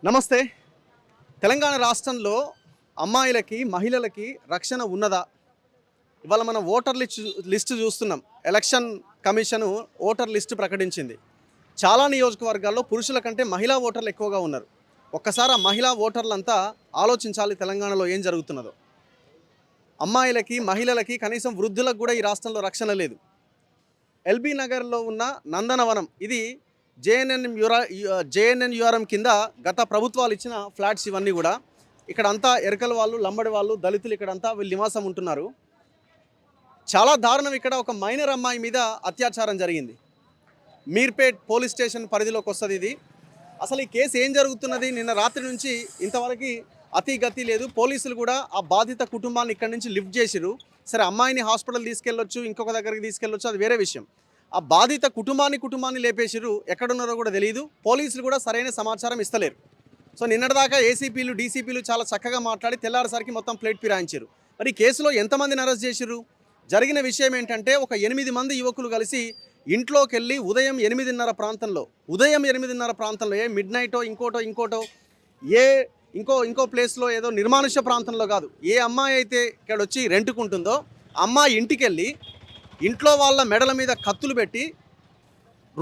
నమస్తే. తెలంగాణ రాష్ట్రంలో అమ్మాయిలకి, మహిళలకి రక్షణ ఉన్నదా? ఇవాళ మనం ఓటర్ లిస్ట్ చూస్తున్నాం. ఎలక్షన్ కమిషను ఓటర్ లిస్ట్ ప్రకటించింది. చాలా నియోజకవర్గాల్లో పురుషుల కంటే మహిళా ఓటర్లు ఎక్కువగా ఉన్నారు. ఒక్కసారి ఆ మహిళా ఓటర్లంతా ఆలోచించాలి తెలంగాణలో ఏం జరుగుతున్నదో. అమ్మాయిలకి, మహిళలకి, కనీసం వృద్ధులకు కూడా ఈ రాష్ట్రంలో రక్షణ లేదు. ఎల్బీ నగర్లో ఉన్న నందనవనం ఇది జేఎన్ఎన్యూఆర్ఎం కింద గత ప్రభుత్వాలు ఇచ్చిన ఫ్లాట్స్ ఇవన్నీ కూడా. ఇక్కడ అంతా ఎరకల వాళ్ళు, లంబడి వాళ్ళు, దళితులు ఇక్కడంతా వీళ్ళు నివాసం ఉంటున్నారు. చాలా దారుణం. ఇక్కడ ఒక మైనర్ అమ్మాయి మీద అత్యాచారం జరిగింది. మీర్పేట్ పోలీస్ స్టేషన్ పరిధిలోకి వస్తుంది ఇది. అసలు ఈ కేసు ఏం జరుగుతున్నది? నిన్న రాత్రి నుంచి ఇంతవరకు అతి గతి లేదు. పోలీసులు కూడా ఆ బాధిత కుటుంబాన్ని ఇక్కడి నుంచి లిఫ్ట్ చేసిరు. సరే, అమ్మాయిని హాస్పిటల్ తీసుకెళ్ళొచ్చు, ఇంకొక దగ్గరికి తీసుకెళ్ళొచ్చు, అది వేరే విషయం. ఆ బాధిత కుటుంబాన్ని లేపేసిరు. ఎక్కడున్నారో కూడా తెలియదు. పోలీసులు కూడా సరైన సమాచారం ఇస్తలేరు. సో నిన్నటిదాకా ఏసీపీలు, డీసీపీలు చాలా చక్కగా మాట్లాడి తెల్లారిసరికి మొత్తం ప్లేట్ ఫిరాయించారు. మరి ఈ కేసులో ఎంతమందిని అరెస్ట్ చేసిరు? జరిగిన విషయం ఏంటంటే, ఒక 8 మంది యువకులు కలిసి ఇంట్లోకి వెళ్ళి ఉదయం 8:30 ప్రాంతంలో మిడ్ నైటో ఇంకోటో ఇంకో ప్లేస్లో ఏదో నిర్మానుష్య ప్రాంతంలో కాదు, ఏ అమ్మాయి అయితే ఇక్కడ వచ్చి రెంట్కుంటుందో అమ్మాయి ఇంటికి వెళ్ళి ఇంట్లో వాళ్ళ మెడల మీద కత్తులు పెట్టి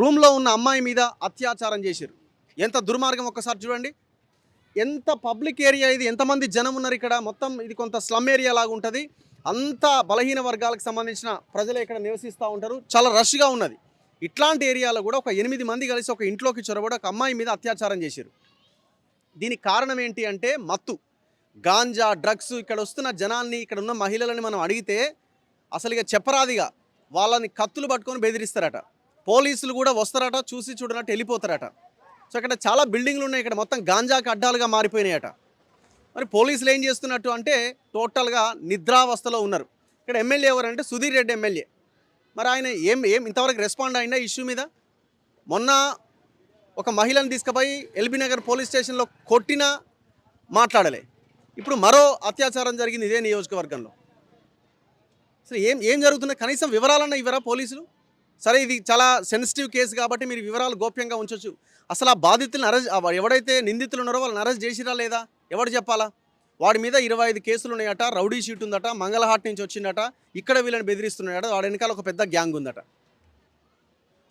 రూమ్లో ఉన్న అమ్మాయి మీద అత్యాచారం చేశారు. ఎంత దుర్మార్గం ఒక్కసారి చూడండి. ఎంత పబ్లిక్ ఏరియా ఇది, ఎంతమంది జనం ఉన్నారు ఇక్కడ. మొత్తం ఇది కొంత స్లమ్ ఏరియా లాగా ఉంటుంది. అంత బలహీన వర్గాలకు సంబంధించిన ప్రజలు ఇక్కడ నివసిస్తూ ఉంటారు. చాలా రష్గా ఉన్నది. ఇట్లాంటి ఏరియాలో కూడా ఒక 8 మంది కలిసి ఒక ఇంట్లోకి చొరబడి ఒక అమ్మాయి మీద అత్యాచారం చేశారు. దీనికి కారణం ఏంటి అంటే మత్తు, గాంజా, డ్రగ్స్. ఇక్కడ వస్తున్న జనాన్ని, ఇక్కడ ఉన్న మహిళలని మనం అడిగితే అసలు ఇక చెప్పరాదిగా వాళ్ళని కత్తులు పట్టుకొని బెదిరిస్తారట. పోలీసులు కూడా వస్తారట, చూసి చూడనట్టు వెళ్ళిపోతారట. సో ఇక్కడ చాలా బిల్డింగ్లు ఉన్నాయి. ఇక్కడ మొత్తం గాంజాకి అడ్డాలుగా మారిపోయినాయట. మరి పోలీసులు ఏం చేస్తున్నట్టు అంటే టోటల్గా నిద్రావస్థలో ఉన్నారు. ఇక్కడ ఎమ్మెల్యే ఎవరంటే సుధీర్ రెడ్డి ఎమ్మెల్యే. మరి ఆయన ఏం ఇంతవరకు రెస్పాండ్ అయినా ఇష్యూ మీద? మొన్న ఒక మహిళను తీసుకుపోయి ఎల్బీ నగర్ పోలీస్ స్టేషన్లో కొట్టినా మాట్లాడలే. ఇప్పుడు మరో అత్యాచారం జరిగింది ఇదే నియోజకవర్గంలో. అసలు ఏం జరుగుతుందో కనీసం వివరాలన్నా ఇవ్వరా పోలీసులు? సరే, ఇది చాలా సెన్సిటివ్ కేసు కాబట్టి మీరు వివరాలు గోప్యంగా ఉంచవచ్చు. అసలు ఆ బాధితులను ఎవడైతే నిందితులు ఉన్నారో వాళ్ళని అరెస్ట్ చేసిరా లేదా? ఎవడు చెప్పాలా? వాడి మీద 25 కేసులు ఉన్నాయట, రౌడీ షీట్ ఉందట, మంగళహాట్ నుంచి వచ్చిందట, ఇక్కడ వీళ్ళని బెదిరిస్తున్నాడట, వాడి వెనకాల ఒక పెద్ద గ్యాంగ్ ఉందట.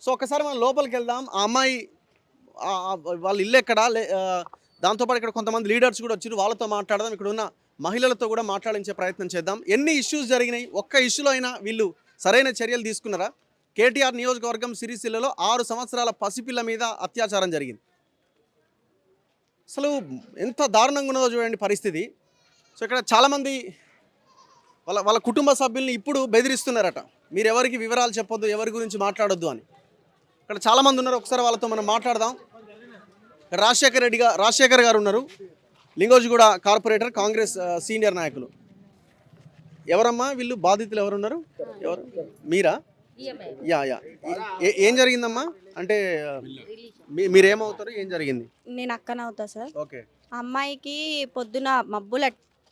సో ఒకసారి మనం లోపలికి వెళ్దాం. ఆ అమ్మాయి వాళ్ళ ఇల్లు ఎక్కడ, దాంతోపాటు ఇక్కడ కొంతమంది లీడర్స్ కూడా వచ్చారు, వాళ్ళతో మాట్లాడదాం. ఇక్కడ ఉన్న మహిళలతో కూడా మాట్లాడించే ప్రయత్నం చేద్దాం. ఎన్ని ఇష్యూస్ జరిగినాయి, ఒక్క ఇష్యూలో అయినా వీళ్ళు సరైన చర్యలు తీసుకున్నారా? కేటీఆర్ నియోజకవర్గం సిరిసిల్లలో 6 సంవత్సరాల పసిపిల్ల మీద అత్యాచారం జరిగింది. అసలు ఎంత దారుణంగా ఉన్నదో చూడండి పరిస్థితి. సో ఇక్కడ చాలామంది వాళ్ళ కుటుంబ సభ్యుల్ని ఇప్పుడు బెదిరిస్తున్నారట. మీరు ఎవరికి వివరాలు చెప్పొద్దు, ఎవరి గురించి మాట్లాడొద్దు అని. ఇక్కడ చాలామంది ఉన్నారు. ఒకసారి వాళ్ళతో మనం మాట్లాడదాం. రాజశేఖర్ గారు ఉన్నారు, లింగోజిగూడ కార్పొరేటర్, కాంగ్రెస్ సీనియర్ నాయకులు. ఎవరమ్మా వీళ్ళు? బాధితులు ఎవరున్నారు? ఎవరు? మీరా? యా. ఏం జరిగిందమ్మా? అంటే మీరేమవుతారు? ఏం జరిగింది? నేను అక్కనవుతా సార్. ఓకే. అమ్మాయికి పొద్దున మబ్బుల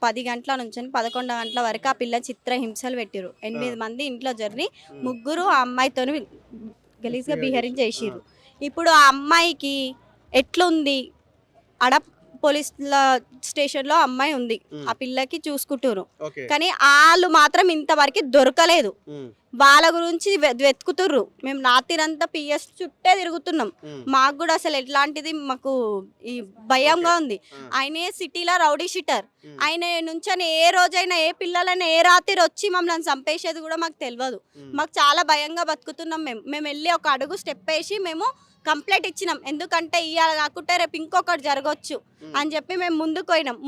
10 గంటల నుంచి 11 గంటల వరకు ఆ పిల్ల చిత్రహింసలు పెట్టిరు. 8 మంది ఇంట్లో జరిగి 3 ఆ అమ్మాయితో గలీజ్గా బిహేవింగ్ చేసిర్రు. ఇప్పుడు ఆ అమ్మాయికి ఎట్లుంది? ఆడ పోలీసుల స్టేషన్లో అమ్మాయి ఉంది, ఆ పిల్లకి చూసుకుంటారు. కానీ వాళ్ళు మాత్రం ఇంతవరకు దొరకలేదు. వాళ్ళ గురించి వెతుకుతుర్రు. మేము రాత్రిరంతా పిఎస్ చుట్టే తిరుగుతున్నాం. మాకు కూడా అసలు ఎట్లాంటిది మాకు ఈ భయంగా ఉంది. ఆయనే సిటీలో రౌడీ షీటర్. ఆయన నుంచి ఏ రోజైనా ఏ పిల్లలైనా ఏ రాత్రి వచ్చి మమ్మల్ని చంపేసేది కూడా మాకు తెలియదు. మాకు చాలా భయంగా బతుకుతున్నాం. మేము వెళ్ళి ఒక అడుగు స్టెప్ వేసి మేము కంప్లైంట్ ఇచ్చినాం. ఎందుకంటే ఇవాళ కాకుంటే రేపు ఇంకొకటి జరగవచ్చు అని చెప్పి మేము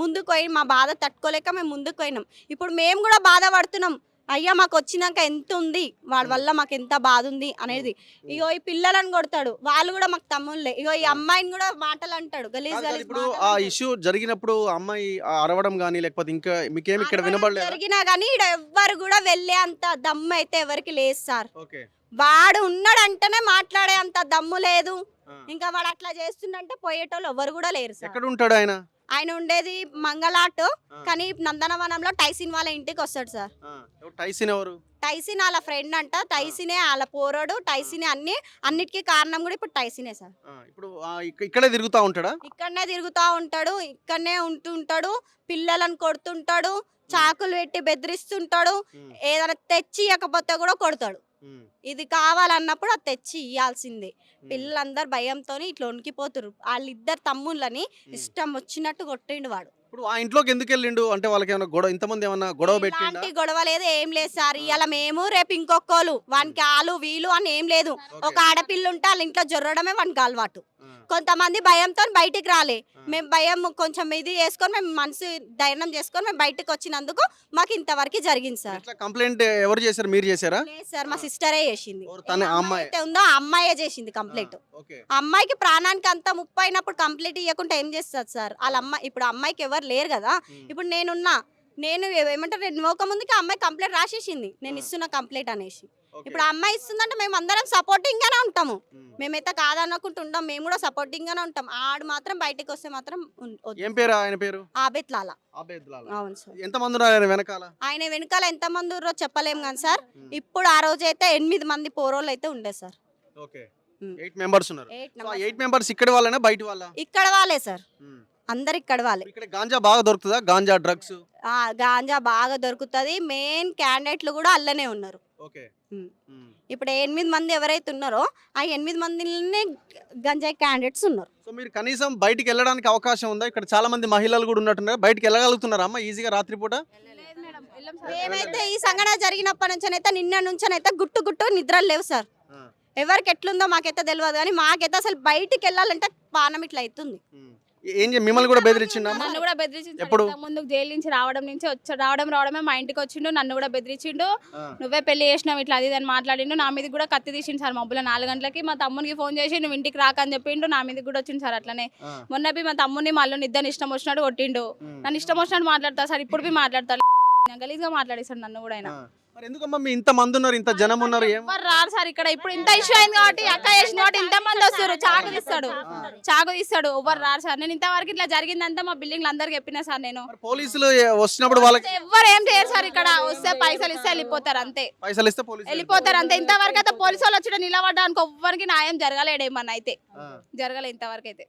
ముందుకు పోయి మా బాధ తట్టుకోలేక మేము ముందుకు పోయినాం. ఇప్పుడు మేము కూడా బాధపడుతున్నాం. అయ్యా మాకు వచ్చినాక ఎంత ఉంది, వాడి వల్ల మాకు ఎంత బాధ ఉంది అనేది. ఇగో ఈ పిల్లలను కొడతాడు, వాళ్ళు కూడా మాకు తమ్ముళ్ళే. ఇగో ఈ అమ్మాయిని కూడా మాటలు అంటాడు, గలీజ్. ఇప్పుడు ఆ ఇష్యూ జరిగినప్పుడు అమ్మాయి అరవడం కానీ లేకపోతే ఇంకా మీకేమి ఇక్కడ వినబడలేదు? జరిగినా కానీ ఇక్కడ ఎవ్వరు కూడా వెళ్ళే అంత దమ్ము అయితే ఎవరికి లేదు సార్. వాడు ఉన్నాడంటేనే మాట్లాడే అంత దమ్ము లేదు. ఇంకా వాడు అట్లా చేస్తుండంటే పోయేటోళ్ళు ఎవరు కూడా లేరు సార్. ఎక్కడ ఉంటాడు ఆయన? ఆయన ఉండేది మంగళాట్, కానీ నందనవనంలో టైసిన్ వాళ్ళ ఇంటికి వస్తాడు సార్. టైసిన్ ఎవరు? టైసిన్ వాళ్ళ ఫ్రెండ్ అంట, టైసినే వాళ్ళ పోరాడు, టైసినే అన్నిటికీ కారణం కూడా ఇప్పుడు టైసినే సార్. ఇప్పుడు ఇక్కడే తిరుగుతా ఉంటాడా? ఇక్కడనే తిరుగుతా ఉంటాడు, ఇక్కడనే ఉంటుంటాడు, పిల్లలను కొడుతుంటాడు, చాకులు పెట్టి బెదిరిస్తుంటాడు, ఏదైనా తెచ్చి ఇవ్వకపోతే కూడా కొడతాడు. ఇది కావాలన్నప్పుడు అది తెచ్చి ఇవ్వాల్సిందే. పిల్లలందరు భయంతో ఇట్లా వణికిపోతురు. వాళ్ళిద్దరు తమ్ముళ్ళని ఇష్టం వచ్చినట్టు కొట్టిండు వాడు. ఇప్పుడు ఆ ఇంట్లోకి ఎందుకు వెళ్ళిండు? అంటే వాళ్ళకి ఏమైనా గొడవ, ఇంతమంది ఏమన్నా గొడవ పెట్టిండా? ఇలాంటి గొడవ లేదు, ఏం లేదు సార్. ఇవాళ మేము రేపు ఇంకొకరు, వానికి ఆలు వీలు అని ఏం లేదు. ఒక ఆడపిల్ల ఉంటే వాళ్ళ ఇంట్లో జొర్రడమే వానికి అలవాటు. కొంతమంది భయంతో బయటికి రాలే, మేము భయం కొంచెం ఇది చేసుకొని మేము మనసు ధైర్యం చేసుకొని మేము బయటకు వచ్చినందుకు మాకు ఇంతవరకు జరిగింది సార్. కంప్లైంట్ ఎవరు చేశారు? మీరు చేశారా? లేదు సార్, మా సిస్టరే చేసింది. తనే ఏ అమ్మాయి అయితే ఉందో ఆ అమ్మాయే చేసింది కంప్లైంట్. ఆ అమ్మాయికి ప్రాణానికి అంత ముప్పు అయినప్పుడు కంప్లైంట్ ఇవ్వకుండా ఏం చేస్తారు సార్? వాళ్ళ అమ్మాయి ఇప్పుడు అమ్మాయికి ఎవరు లేరు కదా. ఇప్పుడు నేను ఏమంటారు, నోక ముందుకి ఆ అమ్మాయి కంప్లైంట్ రాసేసింది, నేను ఇస్తున్న కంప్లైంట్ అనేసి. ఇప్పుడు ఆ అమ్మాయి ఇస్తుందంటే మేము అందరం సపోర్టింగ్ గానే ఉంటాము. మేమైతే కాదనుకుంటూ ఉంటాం, మేము కూడా సపోర్టింగ్ గానే ఉంటాం. ఆడు మాత్రం బయటికి వస్తే మాత్రం ఏం పేరు ఆయన పేరు? ఆబేద్ లాలా. అవును సార్. ఎంత మంది ఉన్నారు ఆయన వెనకాల? ఆయన వెనకాల ఎంత మంది ఉన్నారో చెప్పలేము కానీ సార్, ఇప్పుడు ఆ రోజు అయితే 8 మంది పోరోళ్ళు అయితే ఉండే సార్. 8 మెంబర్స్ ఉన్నారు. 8 మెంబర్స్ ఇక్కడ వాళ్ళేనా బయట వాళ్ళ? ఇక్కడ వాళ్ళే సార్, అందరు ఇక్కడ వాళ్ళే. ఇక్కడ గాంజా బాగా దొరుకుతుందా? గాంజా డ్రగ్స్? గాంజా బాగా దొరుకుతుంది. మెయిన్ క్యాండిడేట్లు కూడా అల్లనే ఉన్నారు. ఇప్పుడు 8 మంది ఎవరైతే ఉన్నారో ఆ 8 మందిలోనే గంజాయి క్యాండిడేట్స్ ఉన్నారు. సో మీరు కనీసం బయటికి వెళ్ళడానికి అవకాశం ఉందా? ఇక్కడ చాలా మంది మహిళలు కూడా ఉన్నట్టున్నారు, బయటికి వెళ్ళగలుగుతున్నారా అమ్మ ఈజీగా రాత్రిపూట? మేమైతే ఈ సంఘటన జరిగినప్పటి నుంచైతే నిన్న నుంచైతే గుట్టు నిద్రలు లేవు సార్. ఎవరికి ఎట్లుందో మాకైతే తెలియదు, కానీ మాకైతే అసలు బయటికి వెళ్ళాలంటే పానం ఇట్లా అవుతుంది. మిమ్మల్ని కూడా బెదిరించిండు? నన్ను కూడా బెదిరించిండు. ఎప్పుడు? ముందు జైలు నుంచి రావడమే మా ఇంటికి వచ్చిండు, నన్ను కూడా బెదిరించిండు. నువ్వే పెళ్లి చేసినావు ఇట్లా అది అని మాట్లాడిండు. నా మీద కూడా కత్తి తీసిండు సార్. మబ్బుల 4 గంటలకి మా తమ్మునికి ఫోన్ చేసి నువ్వు ఇంటికి రాకని చెప్పిండు. నా మీద కూడా వచ్చింది సార్. అట్లనే మొన్న మా తమ్ముని మళ్ళీ ఇద్దరు ఇష్టం వచ్చినట్టు కొట్టిండు. నన్ను ఇష్టం వచ్చినట్టు మాట్లాడతా సార్, ఇప్పుడు మాట్లాడతాను గలీజ్గా మాట్లాడేసాడు నన్ను కూడా ఆయన. మరి ఎందుకమ్మా మీ ఇంత మంది ఉన్నారు, ఇంత జనం ఉన్నారు, ఎవరు రారు సార్ ఇక్కడ. ఇప్పుడు ఇంత ఇష్యూ అయింది కాబట్టి, అక్క చేసింది కాబట్టి ఇంత మంది వస్తారు. చాకు తీస్తాడు ఎవరు రారు సార్. నేను ఇంతవరకు ఇట్లా జరిగిందంతా మా బిల్డింగ్ అందరికి చెప్పినా సార్. నేను పోలీసులు వచ్చినప్పుడు వాళ్ళకి ఎవరు ఏం చేయరు సార్. ఇక్కడ వస్తే పైసలు ఇస్తే వెళ్ళిపోతారు అంతే. పైసలు ఇస్తే వెళ్ళిపోతారు అంతే. ఇంతవరకు అయితే పోలీసు వాళ్ళు వచ్చి నిలబడ్డానికి ఎవ్వరికి న్యాయం జరగలేడేమన్నా అయితే జరగలే ఇంతవరకు అయితే.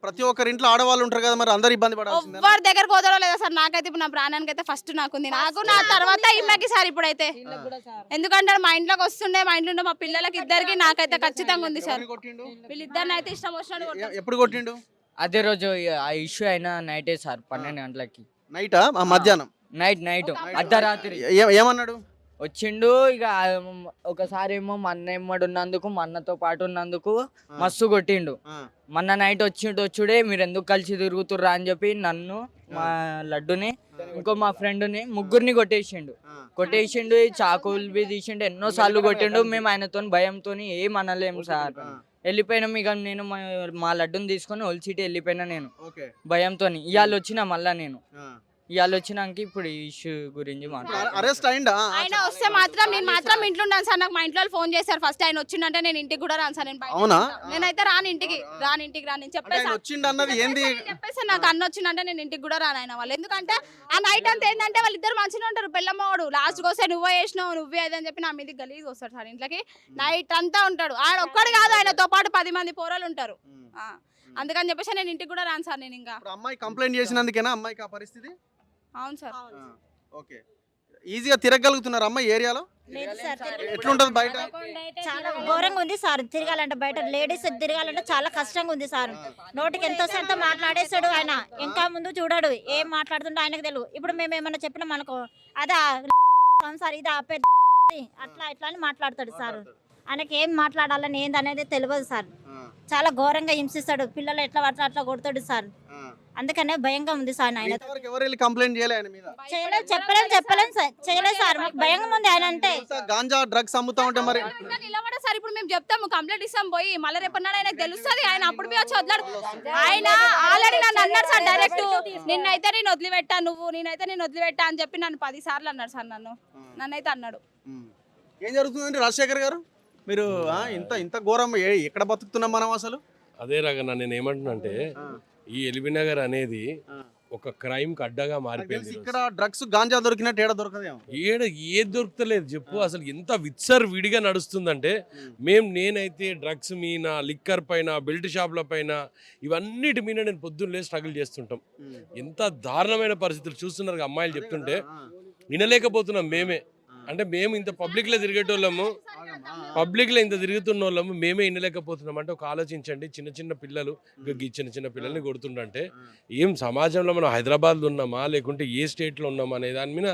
ప్రతి ఒక్కరి ఇంట్లో ఆడవాళ్ళు ఉంటారు కదా, మరి అందరు ఇబ్బంది పడాల్సిందే. ఎవరి దగ్గర పోతారో లేదా సార్. నాకైతే ఇప్పుడు నా ప్రాణానికి అయితే ఫస్ట్ నాకుంది, నాకు నా తర్వాత ఇమ్మకి సార్ ఇప్పుడైతే. ఎందుకంటే మా ఇంట్లోకి వస్తుండే, మా ఇంట్లో మా పిల్లలకి ఇద్దరికి నాకైతే ఖచ్చితంగా ఉంది సార్. వీళ్ళిద్దరిని అయితే ఇష్టం వచ్చినట్టు. ఎప్పుడు కొట్టిండు? అదే రోజు ఆ ఇష్యూ అయినా నైటే సార్, 12 గంటలకి. నైటా? మధ్యాహ్నం? నైట్ అర్ధరాత్రి. ఏమన్నాడు? వచ్చిండు. ఇక ఒకసారి ఏమో మా అన్న ఎమ్మడు ఉన్నందుకు, మా అన్నతో పాటు ఉన్నందుకు మస్తు కొట్టిండు. మొన్న నైట్ వచ్చుడే మీరు ఎందుకు కలిసి తిరుగుతుర్రా అని చెప్పి నన్ను, మా లడ్డుని, ఇంకో మా ఫ్రెండ్ని, ముగ్గురిని కొట్టేసిండు. చాకులు తీసిండు, ఎన్నో సార్లు కొట్టిండు. మేము ఆయనతో భయంతో ఏం అనలేము సార్. వెళ్ళిపోయినాం. ఇక నేను మా లడ్డుని తీసుకొని ఒలిసిటి వెళ్ళిపోయినా నేను భయంతో. ఇవాళ వచ్చినా మళ్ళా ఇవాళ వచ్చినాక ఇప్పుడు ఈ ఇష్యూ గురించి అరెస్ట్ అయిందా? ఆయన వస్తే మాత్రం నేను మాత్రం ఇంట్లో ఉన్నాను సార్. నాకు మా ఇంట్లో ఫోన్ చేశారు ఫస్ట్. ఆయన వచ్చిందంటే నేను ఇంటికి కూడా రాను సార్. నేనైతే రాను ఇంటికి రాని చెప్పేసి నాకు అన్న వచ్చిందంటే నేను ఇంటికి కూడా రాను ఆయన వాళ్ళు. ఎందుకంటే ఆ నైట్ అంతా ఏంటంటే వాళ్ళిద్దరు మంచిగా ఉంటారు. పెళ్ళమ్మవాడు లాస్ట్ వస్తే నువ్వే చేసినావు నువ్వే అదని చెప్పి నా మీద గలీజ్ వస్తాడు సార్. ఇంట్లోకి నైట్ అంతా ఉంటాడు. ఆయన ఒక్కడు కాదు, ఆయనతో పాటు 10 మంది పోరాలు ఉంటారు. అందుకని చెప్పేసి నేను ఇంటికి కూడా రాను సార్. నేను ఇంకా అమ్మాయి కంప్లైంట్ చేసినందుకేనా అమ్మాయికి ఆ పరిస్థితి? అవును సార్. ఓకే. ఈజీగా తిరగలుగుతున్నారు అమ్మ ఏరియాలో? ఎట్లుంటది బయట? చాలా ఘోరంగా ఉంది సార్. తిరగాలంటే బయట లేడీస్ తిరగాలంటే చాలా కష్టంగా ఉంది సార్. నోటికి ఎంతో సంత మాట్లాడేస్తాడు ఆయన. ఇంకా ముందు చూడాడు ఏం మాట్లాడుతుండో ఆయనకు తెలియదు. ఇప్పుడు మేము ఏమన్నా చెప్పినాం అనుకో, అదా సార్ ఇది ఆపే అట్లా ఇట్లా అని మాట్లాడతాడు సార్. ఆయనకి ఏం మాట్లాడాలని ఏంది అనేది తెలియదు సార్. చాలా ఘోరంగా హింసిస్తాడు. పిల్లలు ఎట్లా పడితే అట్లా కొడతాడు సార్. అందుకనే భయంగా ఉంది సార్. ఆయన చెప్పలేం సార్, చేయలేదు సార్. మాకు భయంగా ఉంది ఆయన అంటే. గాంజా డ్రగ్స్ అమ్ముతా ఉంటే మరి నిలబడ సార్. ఇప్పుడు మేము చెప్తాము, కంప్లైంట్ ఇస్తాం పోయి, మళ్ళీ రేపన్నాడు ఆయనకు తెలుస్తుంది. ఆయన అప్పుడు పోయి వచ్చి వదిలాడు. ఆయన ఆల్రెడీ నన్ను అన్నాడు సార్ డైరెక్ట్, నేనైతే నేను వదిలిపెట్టా అని చెప్పి నన్ను 10 సార్లు అన్నాడు సార్. నన్నైతే అన్నాడు. ఏం జరుగుతుందండి రాజశేఖర్ గారు? మీరు ఇంత ఘోరం ఎక్కడ బతుకుతున్నాం మనం అసలు? అదే రకన్నా నేను ఏమంటున్నా అంటే ఈ ఎల్బీ నగర్ అనేది ఒక క్రైమ్ కి అడ్డగా మారిపోయింది ఈరోజు. ఇక్కడ డ్రగ్స్ గాంజా దొరికినట్టు ఏడ దొరకదేమో. ఏది దొరుకుతలేదు చెప్పు. అసలు ఎంత విడిగా నడుస్తుందంటే నేనైతే డ్రగ్స్ మీద, లిక్కర్ పైన, బెల్ట్ షాప్ల పైన, ఇవన్నిటి మీద నేను పొద్దున్నే స్ట్రగుల్ చేస్తుంటాం. ఎంత దారుణమైన పరిస్థితులు చూస్తున్నారు అమ్మాయిలు చెప్తుంటే వినలేకపోతున్నాం మేమే. అంటే మేము ఇంత పబ్లిక్లో తిరిగేటోళ్ళము, పబ్లిక్లో ఇంత తిరుగుతున్న వాళ్ళము మేమే వినలేకపోతున్నాం. అంటే ఒక ఆలోచించండి, చిన్న పిల్లలు చిన్న పిల్లల్ని కొడుతుండంటే ఏం సమాజంలో మనం హైదరాబాద్లో ఉన్నామా లేకుంటే ఏ స్టేట్లో ఉన్నామా అనే దాని మీద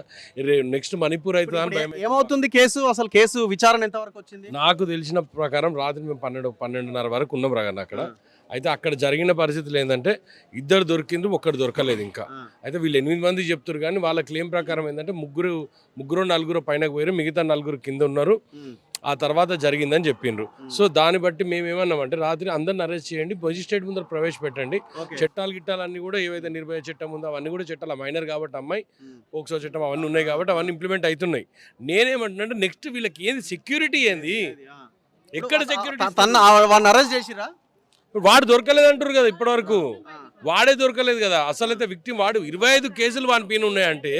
నెక్స్ట్ మణిపూర్ అవుతుందా అని భయం. ఏమవుతుంది కేసు? అసలు కేసు విచారణ ఎంతవరకు వచ్చింది? నాకు తెలిసిన ప్రకారం రాత్రి మేము 12:30 వరకు ఉన్నాం రాగన్న అక్కడ. అయితే అక్కడ జరిగిన పరిస్థితులు ఏంటంటే ఇద్దరు దొరికిండ్రు, ఒక్కడు దొరకలేదు ఇంకా. అయితే వీళ్ళు 8 మంది చెప్తారు కానీ వాళ్ళ క్లెయిమ్ ప్రకారం ఏంటంటే ముగ్గురు నలుగురు పైనకు పోయారు, మిగతా 4 కింద ఉన్నారు. ఆ తర్వాత జరిగిందని చెప్పిండ్రు. సో దాన్ని బట్టి మేము ఏమన్నామంటే రాత్రి అందరిని అరెస్ట్ చేయండి, మెజిస్ట్రేట్ ముందర ప్రవేశపెట్టండి. గిట్టాలన్నీ కూడా ఏవైతే నిర్భయ చట్టం ఉందో అవన్నీ కూడా చట్టాలు, మైనర్ కాబట్టి అమ్మాయి, పోక్సో చట్టం అవన్నీ ఉన్నాయి కాబట్టి అవన్నీ ఇంప్లిమెంట్ అవుతున్నాయి. నేనేమంటున్నా నెక్స్ట్ వీళ్ళకి ఏంది సెక్యూరిటీ, ఏంది ఎక్కడ సెక్యూరిటీ? వాడిని అరెస్ట్ చేసిరా? వాడు దొరకలేదు అంటారు కదా ఇప్పటి వరకు. వాడే దొరకలేదు కదా. అసలు అయితే విక్టిమ్ వాడు. 25 కేసులు వాని పైన ఉన్నాయంటే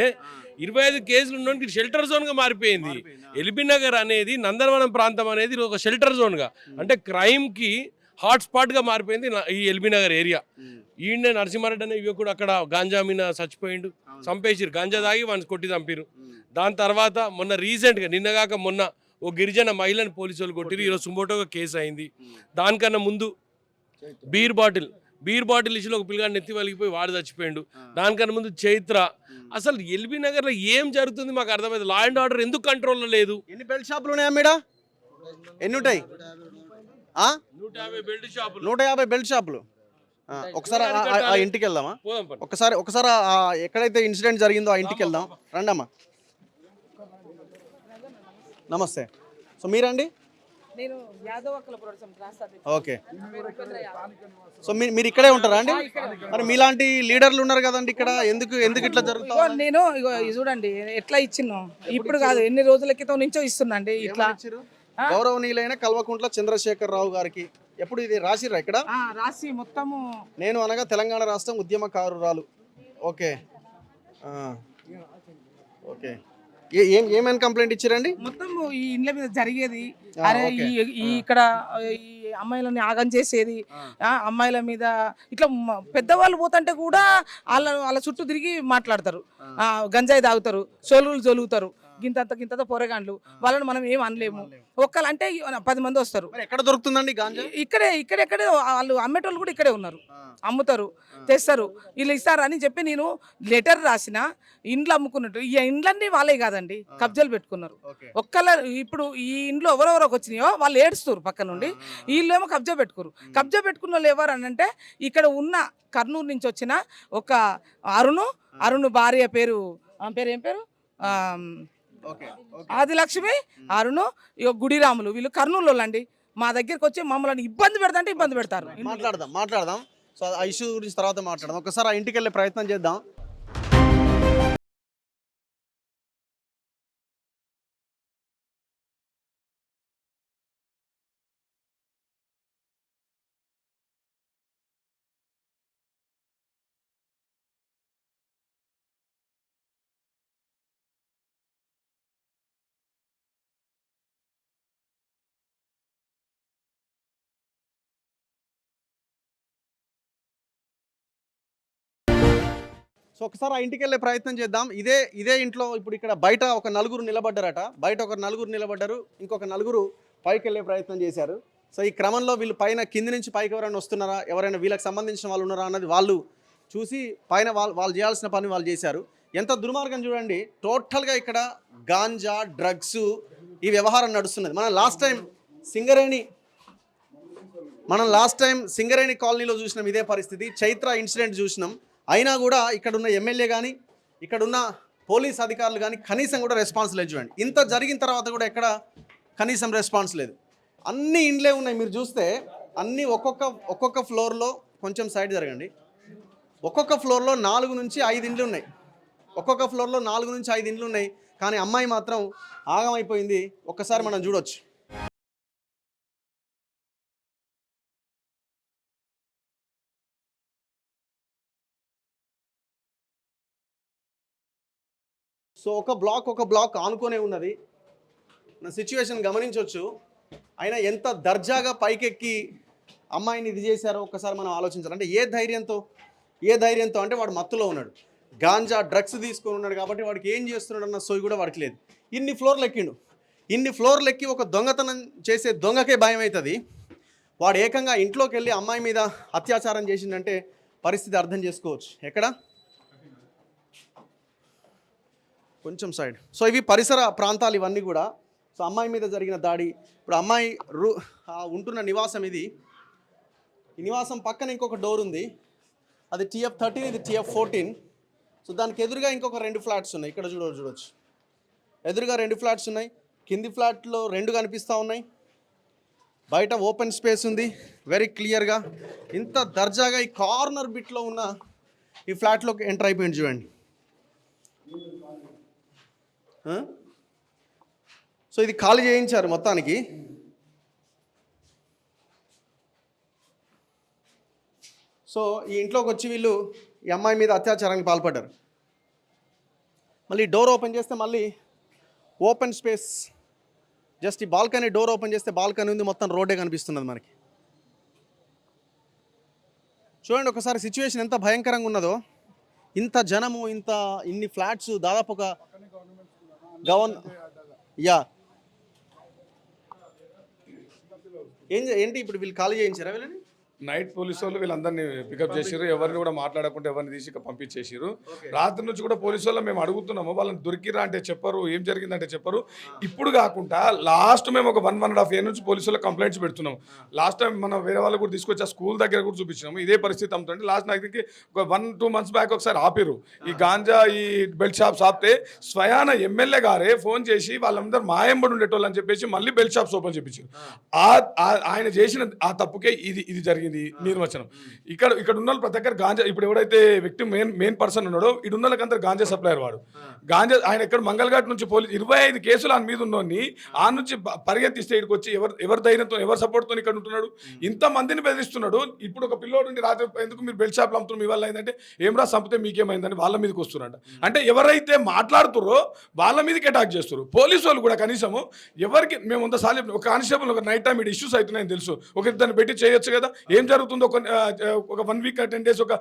25 కేసులు ఉన్నోనికి షెల్టర్ జోన్ గా మారిపోయింది. ఎల్బీ నగర్ అనేది, నందనవనం ప్రాంతం అనేది ఒక షెల్టర్ జోన్ గా, అంటే క్రైమ్ కి హాట్ స్పాట్ గా మారిపోయింది ఈ ఎల్బీ నగర్ ఏరియా. ఈయన నరసింహారెడ్డి అనే యువకుడు అక్కడ గాంజా మీద చచ్చిపోయిండు, చంపేసిరు, గాంజా తాగి వాడిని కొట్టి చంపిరు. దాని తర్వాత మొన్న రీసెంట్గా నిన్నగాక మొన్న ఓ గిరిజన మహిళని పోలీసు వాళ్ళు కొట్టిరు. ఈరోజు సుమోటోగా కేసు అయింది. దానికన్నా ముందు బీర్ బాటిల్ ఇష్యూలో ఒక పిల్లగాడిని ఎత్తి వలిగిపోయి వాడు చచ్చిపోయిండు. దానికన్నా ముందు చైత్ర. అసలు ఎల్బీ నగర్లో ఏం జరుగుతుంది మాకు అర్థమైంది. లా అండ్ ఆర్డర్ ఎందుకు కంట్రోల్లో లేదు? ఎన్ని బెల్ట్ షాపులు ఉన్నాయా మీడ? ఎన్ని ఉంటాయి? 150 బెల్ట్ షాపులు. 150 బెల్ట్ షాపులు. ఒకసారి ఆ ఇంటికి వెళ్దామా? ఒకసారి ఎక్కడైతే ఇన్సిడెంట్ జరిగిందో ఆ ఇంటికి వెళ్దాం. రండమ్మా. నమస్తే. సో మీరండి? ఓకే. సో మీరు ఇక్కడే ఉంటారా అండి? మరి మీలాంటి లీడర్లు ఉన్నారు కదండి ఇక్కడ, ఎందుకు ఇట్లా జరుగుతుంది? నేను చూడండి ఎట్లా ఇచ్చిన్నాం, ఇప్పుడు కాదు ఎన్ని రోజుల క్రితం నుంచో ఇస్తున్నా ఇట్లా. గౌరవనీయులైన కల్వకుంట్ల చంద్రశేఖర్ రావు గారికి ఎప్పుడు ఇది రాసిర్రా ఇక్కడ? రాసి మొత్తము నేను అనగా తెలంగాణ రాష్ట్రం ఉద్యమకారురాలు. Okay okay. ఏమైనా కంప్లైంట్ ఇచ్చారండి? మొత్తం ఈ ఇండ్ల మీద జరిగేది, అరే ఇక్కడ ఈ అమ్మాయిలని ఆగం చేసేది, అమ్మాయిల మీద ఇట్లా పెద్దవాళ్ళు పోతుంటే కూడా వాళ్ళ చుట్టూ తిరిగి మాట్లాడతారు, గంజాయి తాగుతారు, సోలులు జొలుగుతారు, గింత పొరగాండ్లు. వాళ్ళని మనం ఏం అనలేము. ఒక్కలంటే 10 మంది వస్తారు. ఎక్కడ దొరుకుతుందండి గాంజా? ఇక్కడే వాళ్ళు అమ్మేటోళ్ళు కూడా ఇక్కడే ఉన్నారు, అమ్ముతారు, తెస్తారు. వీళ్ళు ఇస్తారని చెప్పి నేను లెటర్ రాసిన. ఇండ్లు అమ్ముకున్నట్టు ఈ ఇండ్లన్నీ వాళ్ళే కాదండి, కబ్జాలు పెట్టుకున్నారు. ఇప్పుడు ఈ ఇంట్లో ఎవరెవరికి వచ్చినాయో వాళ్ళు ఏడుస్తారు పక్క నుండి, వీళ్ళేమో కబ్జా పెట్టుకున్న వాళ్ళు ఎవరు అని అంటే ఇక్కడ ఉన్న కర్నూలు నుంచి వచ్చిన ఒక అరుణ్ భార్య పేరు ఏం పేరు ఆదిలక్ష్మి, అరుణ్, గుడిరాములు. వీళ్ళు కర్నూలు అండి. మా దగ్గరకు వచ్చి మమ్మల్ని ఇబ్బంది పెడతారు. మాట్లాడదాం. సో ఆ ఇష్యూ గురించి తర్వాత మాట్లాడదాం. ఒకసారి ఆ ఇంటికి వెళ్ళే ప్రయత్నం చేద్దాం. సో ఒకసారి ఆ ఇంటికి వెళ్ళే ప్రయత్నం చేద్దాం. ఇదే ఇంట్లో ఇప్పుడు ఇక్కడ బయట ఒక 4 నిలబడ్డారట. బయట ఒక 4 నిలబడ్డారు, ఇంకొక 4 పైకి వెళ్ళే ప్రయత్నం చేశారు. సో ఈ క్రమంలో వీళ్ళు పైన కింది నుంచి పైకి ఎవరైనా వస్తున్నారా, ఎవరైనా వీళ్ళకి సంబంధించిన వాళ్ళు ఉన్నారా అన్నది వాళ్ళు చూసి పైన వాళ్ళు చేయాల్సిన పని వాళ్ళు చేశారు. ఎంత దుర్మార్గం చూడండి. టోటల్గా ఇక్కడ గాంజా, డ్రగ్స్ ఈ వ్యవహారం నడుస్తున్నది. మనం లాస్ట్ టైం సింగరేణి కాలనీలో చూసినాం ఇదే పరిస్థితి. చైత్ర ఇన్సిడెంట్ చూసినాం. అయినా కూడా ఇక్కడున్న ఎమ్మెల్యే కానీ ఇక్కడున్న పోలీస్ అధికారులు కానీ కనీసం కూడా రెస్పాన్స్ లేదు. చూడండి, ఇంత జరిగిన తర్వాత కూడా ఎక్కడ కనీసం రెస్పాన్స్ లేదు. అన్ని ఇండ్లే ఉన్నాయి. మీరు చూస్తే అన్ని ఒక్కొక్క ఫ్లోర్లో, కొంచెం సైడ్ జరగండి, ఒక్కొక్క ఫ్లోర్లో 4 నుంచి 5 ఇండ్లు ఉన్నాయి. ఒక్కొక్క ఫ్లోర్లో 4 నుంచి 5 ఇండ్లు ఉన్నాయి. కానీ అమ్మాయి మాత్రం ఆగమైపోయింది. ఒక్కసారి మనం చూడొచ్చు. సో ఒక బ్లాక్ ఆనుకొనే ఉన్నది. నా సిచ్యువేషన్ గమనించవచ్చు. అయినా ఎంత దర్జాగా పైకెక్కి అమ్మాయిని ఇది చేశారో ఒక్కసారి మనం ఆలోచించాలి. అంటే ఏ ధైర్యంతో అంటే వాడు మత్తులో ఉన్నాడు, గాంజా డ్రగ్స్ తీసుకొని ఉన్నాడు కాబట్టి వాడికి ఏం చేస్తున్నాడు అన్న సోయి కూడా వాడికి లేదు. ఇన్ని ఫ్లోర్లు ఎక్కి ఒక దొంగతనం చేసే దొంగకే భయం అవుతుంది. వాడు ఏకంగా ఇంట్లోకి వెళ్ళి అమ్మాయి మీద అత్యాచారం చేసిందంటే పరిస్థితి అర్థం చేసుకోవచ్చు. ఎక్కడ కొంచెం సైడ్. సో ఇవి పరిసర ప్రాంతాలు ఇవన్నీ కూడా. సో అమ్మాయి మీద జరిగిన దాడి. ఇప్పుడు అమ్మాయి ఉంటున్న నివాసం ఇది. ఈ నివాసం పక్కన ఇంకొక డోర్ ఉంది, అది TF13, ఇది TF14. సో దానికి ఎదురుగా ఇంకొక 2 ఫ్లాట్స్ ఉన్నాయి. ఇక్కడ చూడవచ్చు, ఎదురుగా 2 ఫ్లాట్స్ ఉన్నాయి. కింది ఫ్లాట్లో 2 కనిపిస్తూ ఉన్నాయి. బయట ఓపెన్ స్పేస్ ఉంది వెరీ క్లియర్గా. ఇంత దర్జాగా ఈ కార్నర్ బిట్లో ఉన్న ఈ ఫ్లాట్లోకి ఎంటర్ అయిపోయింది చూడండి. సో ఇది ఖాళీ చేయించారు మొత్తానికి. సో ఈ ఇంట్లోకి వచ్చి వీళ్ళు ఈ అమ్మాయి మీద అత్యాచారానికి పాల్పడ్డారు. మళ్ళీ డోర్ ఓపెన్ చేస్తే మళ్ళీ ఓపెన్ స్పేస్. జస్ట్ ఈ బాల్కనీ డోర్ ఓపెన్ చేస్తే బాల్కనీ ఉంది, మొత్తం రోడ్డే కనిపిస్తున్నది మనకి. చూడండి ఒకసారి సిచ్యువేషన్ ఎంత భయంకరంగా ఉన్నదో. ఇంత జనము, ఇన్ని ఫ్లాట్స్, దాదాపు ఒక ఏంటి ఇప్పుడు వీళ్ళు ఖాళీ చేయించారా వీళ్ళని? నైట్ పోలీసు వాళ్ళు వీళ్ళందరినీ పికప్ చేసారు. ఎవరిని కూడా మాట్లాడకుండా ఎవరిని తీసి పంపించేసారు. రాత్రి నుంచి కూడా పోలీసు వాళ్ళు మేము అడుగుతున్నాము, వాళ్ళని దొరికిరా అంటే చెప్పరు, ఏం జరిగిందంటే చెప్పరు. ఇప్పుడు కాకుండా లాస్ట్ మేము ఒక 1.5 year నుంచి పోలీసు వాళ్ళకి కంప్లైంట్స్ పెడుతున్నాము. లాస్ట్ టైం మనం వేరే వాళ్ళు కూడా తీసుకొచ్చి ఆ స్కూల్ దగ్గర కూడా చూపించినాము. ఇదే పరిస్థితి అమ్ముతుంటే లాస్ట్ నాకు ఒక 1-2 months బ్యాక్ ఒకసారి ఆపిరు. ఈ గాంజా ఈ బెల్ట్ షాప్స్ ఆపితే స్వయాన ఎమ్మెల్యే గారే ఫోన్ చేసి వాళ్ళందరూ మాయంబడి ఉండేటోళ్ళు అని చెప్పేసి మళ్ళీ బెల్ట్ షాప్స్ ఓపెన్ చేయించారు. ఆయన చేసిన ఆ తప్పుకే ఇది జరిగింది నిర్వచనం. ఇక్కడ ఉన్న ప్రతి ఒక్కరు గాంజా, ఇప్పుడు ఎవడైతే వ్యక్తి మెయిన్ పర్సన్ ఉన్నాడో ఇటు ఉన్న వాళ్ళకంతా గాంజా సప్లయర్ వాడు. గాంజా ఆయన ఎక్కడ మంగళఘాట్ నుంచి పోలీసు 25 కేసులు ఆయన మీద ఉన్నోని ఆ నుంచి పరిగెత్తిస్తే ఇక్కడికి వచ్చి ఎవరి ధైర్యంతో ఎవరి సపోర్ట్తో ఇక్కడ ఉంటున్నాడు, ఇంతమందిని బెదిరిస్తున్నాడు. ఇప్పుడు ఒక పిల్లోడు ఉండి రాత్రి ఎందుకు మీరు బెల్ట్ షాప్లు అమ్ముతున్నారు, మీ వల్ల అయిందంటే ఏమరా చంపితే మీకేమైందని వాళ్ళ మీదకి వస్తున్నారంట. అంటే ఎవరైతే మాట్లాడుతుర్రో వాళ్ళ మీదకి అటాక్ చేస్తారు. పోలీసు వాళ్ళు కూడా కనీసము ఎవరికి మేము వందసార్లు ఒక కానిస్టేబుల్ ఒక నైట్ టైం ఇటు ఇష్యూస్ అవుతున్నాయని తెలుసు, ఒక ఇద్దరిని పెట్టి చేయొచ్చు కదా. ఏం జరుగుతుందో ఒక 1 week 10 days ఒక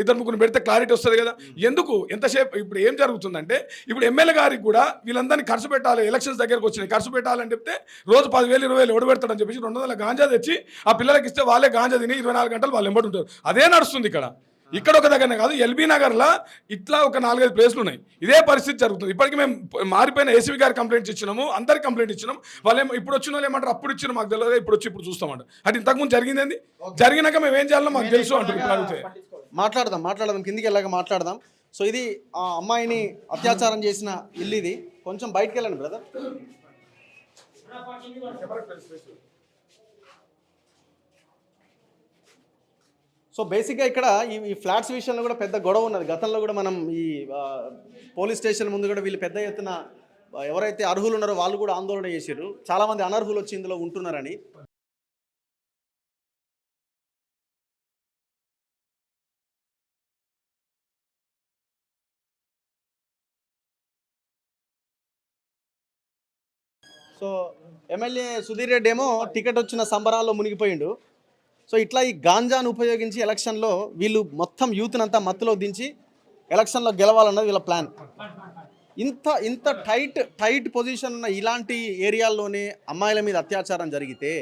2-3 పెడితే క్లారిటీ వస్తుంది కదా. ఎందుకు ఎంతసేపు ఇప్పుడు ఏం జరుగుతుందంటే ఇప్పుడు ఎమ్మెల్యే గారికి కూడా వీళ్ళందరినీ ఖర్చు పెట్టాలి, ఎలక్షన్స్ దగ్గరకు వచ్చినాయి, ఖర్చు పెట్టాలని చెప్తే రోజు 10,000-20,000 ఎవడు పెడతాడని చెప్పేసి 200 గాంజా తెచ్చి ఆ పిల్లలకి ఇస్తే వాళ్ళే గాంజా తిని 24 గంటలు వాళ్ళు ఎంబడి ఉంటారు. అదే నడుస్తుంది ఇక్కడ ఒక దగ్గరనే కాదు, ఎల్బీ నగర్లో ఇట్లా ఒక 4-5 ప్లేస్లు ఉన్నాయి. ఇదే పరిస్థితి జరుగుతుంది. ఇప్పటికీ మేము మారిపోయిన ఏసీబీ గారికి కంప్లైంట్స్ ఇచ్చినాము, అందరికి కంప్లైంట్ ఇచ్చినాం. వాళ్ళు ఇప్పుడు వచ్చిన వాళ్ళు ఏమంటారు, అప్పుడు ఇచ్చిన మాకు తెలియదు, ఇప్పుడు చూస్తామంట. అంటే ఇంతకుముందు జరిగింది, జరిగినాక మేము ఏం చేయాలో మాకు తెలుసు అంటారు. ఇప్పుడు అడిగితే మాట్లాడదాం కిందికి వెళ్ళాక మాట్లాడదాం. సో ఇది ఆ అమ్మాయిని అత్యాచారం చేసిన ఇల్లు. ఇది కొంచెం బయటకు వెళ్ళండి బ్రదర్. సో బేసిక్గా ఇక్కడ ఈ ఫ్లాట్స్ విషయంలో కూడా పెద్ద గొడవ ఉన్నది. గతంలో కూడా మనం ఈ పోలీస్ స్టేషన్ ముందు కూడా వీళ్ళు పెద్ద ఎత్తున ఎవరైతే అర్హులు ఉన్నారో వాళ్ళు కూడా ఆందోళన చేశారు. చాలామంది అనర్హులు వచ్చి ఇందులో ఉంటున్నారని. సో ఎమ్మెల్యే సుధీర్ రెడ్డి ఏమో టికెట్ వచ్చిన సంబరాల్లో మునిగిపోయిండు. సో ఇట్లా ఈ గాంజాను ఉపయోగించి ఎలక్షన్లో వీళ్ళు మొత్తం యూత్ని అంతా మత్తులో దించి ఎలక్షన్లో గెలవాలన్నది వీళ్ళ ప్లాన్. ఇంత టైట్ పొజిషన్ ఉన్న ఇలాంటి ఏరియాల్లోనే అమ్మాయిల మీద అత్యాచారం జరిగితే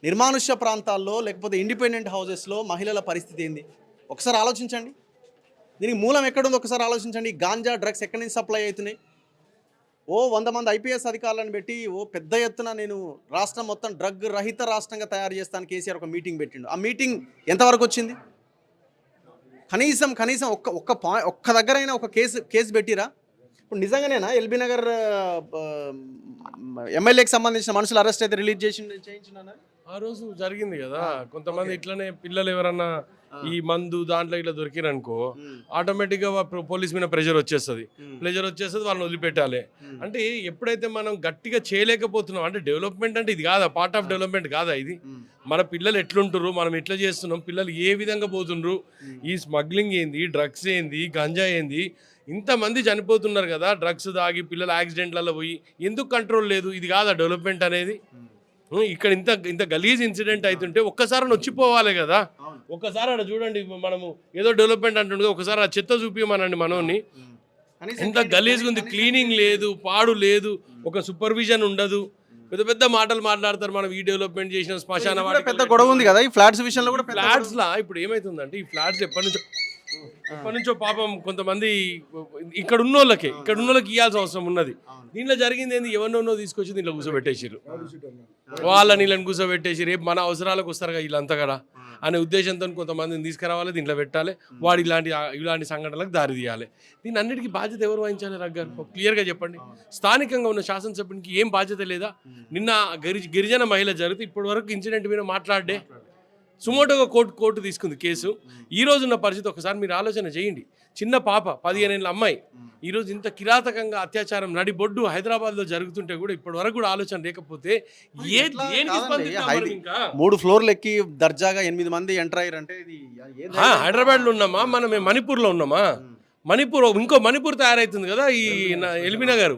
నిర్మానుష్య ప్రాంతాల్లో లేకపోతే ఇండిపెండెంట్ హౌసెస్లో మహిళల పరిస్థితి ఏంది ఒకసారి ఆలోచించండి. దీనికి మూలం ఎక్కడుందో ఒకసారి ఆలోచించండి. గాంజా డ్రగ్స్ ఎక్కడి నుంచి సప్లై అవుతున్నాయి? 100 మంది IPS అధికారులను పెట్టి పెద్ద ఎత్తున నేను రాష్ట్రం మొత్తం డ్రగ్ రహిత రాష్ట్రంగా తయారు చేస్తాను కేసీఆర్ ఒక మీటింగ్ పెట్టిండు. ఆ మీటింగ్ ఎంతవరకు వచ్చింది? కనీసం ఒక్క దగ్గరైనా ఒక కేసు పెట్టిరా? ఇప్పుడు నిజంగానేనా ఎల్బీ నగర్ ఎమ్మెల్యేకి సంబంధించిన మనుషులు అరెస్ట్ అయితే రిలీజ్ చేయించిన ఆ రోజు జరిగింది కదా. కొంతమంది ఇట్లనే పిల్లలు ఎవరన్నా ఈ మందు దాంట్లో ఇట్లా దొరికిరనుకో ఆటోమేటిక్గా పోలీస్ మీద ప్రెషర్ వచ్చేస్తుంది, వాళ్ళని వదిలిపెట్టాలి. అంటే ఎప్పుడైతే మనం గట్టిగా చేయలేకపోతున్నాం, అంటే డెవలప్మెంట్ అంటే ఇది కాదా, పార్ట్ ఆఫ్ డెవలప్మెంట్ కాదా ఇది? మన పిల్లలు ఎట్లుంటారు, మనం ఎట్లా చేస్తున్నాం, పిల్లలు ఏ విధంగా పోతుండ్రు, ఈ స్మగ్లింగ్ ఏంది, డ్రగ్స్ ఏంది, గంజా ఏంది, ఇంతమంది చనిపోతున్నారు కదా డ్రగ్స్ తాగి పిల్లలు యాక్సిడెంట్లలో పోయి, ఎందుకు కంట్రోల్ లేదు? ఇది కాదా డెవలప్మెంట్ అనేది? ఇక్కడ ఇంత గలీజ్ ఇన్సిడెంట్ అవుతుంటే ఒక్కసారి వచ్చిపోవాలి కదా. ఒక్కసారి అక్కడ చూడండి, మనము ఏదో డెవలప్మెంట్ అంటుండగా ఒకసారి ఆ చెత్త చూపించమనండి మనోని. ఎంత గలీజ్గా ఉంది, క్లీనింగ్ లేదు, పాడు లేదు, ఒక సూపర్విజన్ ఉండదు. పెద్ద పెద్ద మాటలు మాట్లాడతారు, మనం ఈ డెవలప్మెంట్ చేసిన శ్మశాన పెద్ద గొడవ ఉంది కదా ఈ ఫ్లాట్స్ విషయంలో కూడా. ఫ్లాట్స్ లా ఇప్పుడు ఏమైతుందంటే, ఈ ఫ్లాట్స్ ఎప్పటి నుంచో పాపం కొంతమంది ఇక్కడ ఉన్న వాళ్ళకి ఇవ్వాల్సిన అవసరం ఉన్నది. దీంట్లో జరిగింది ఏంది, ఎవరినో తీసుకొచ్చి దీంట్లో కూర్చోబెట్టేసారు, వాళ్ళని వీళ్ళని కూర్చోబెట్టేసి రేపు మన అవసరాలకు వస్తారు కదా వీళ్ళంతా కదా అనే ఉద్దేశంతో కొంతమందిని తీసుకురావాలి, దీంట్లో పెట్టాలి, వాడు ఇలాంటి సంఘటనలకు దారి తీయాలి. దీని అన్నిటికీ బాధ్యత ఎవరు వహించాలి? రగ్గారు క్లియర్గా చెప్పండి. స్థానికంగా ఉన్న శాసనసభ్యునికి ఏం బాధ్యత లేదా? నిన్న గిరిజన మహిళ జరిగితే ఇప్పటి వరకు ఇన్సిడెంట్ మీద మాట్లాడే సుమోటోగా కోర్టు తీసుకుంది కేసు. ఈ రోజు ఉన్న పరిస్థితి ఒకసారి మీరు ఆలోచన చేయండి. చిన్న పాప 15 ఏళ్ళ అమ్మాయి ఈరోజు ఇంత కిరాతకంగా అత్యాచారం నడిబొడ్డు హైదరాబాద్లో జరుగుతుంటే కూడా ఇప్పటి వరకు కూడా ఆలోచన లేకపోతే ఇంకా 3 ఫ్లోర్లు ఎక్కి దర్జాగా 8 మంది ఎంటర్ అయ్యారంటే హైదరాబాద్లో ఉన్నామా, మనం మణిపూర్లో ఉన్నామా? ఇంకో మణిపూర్ తయారవుతుంది కదా ఈ ఎల్బీనగర్.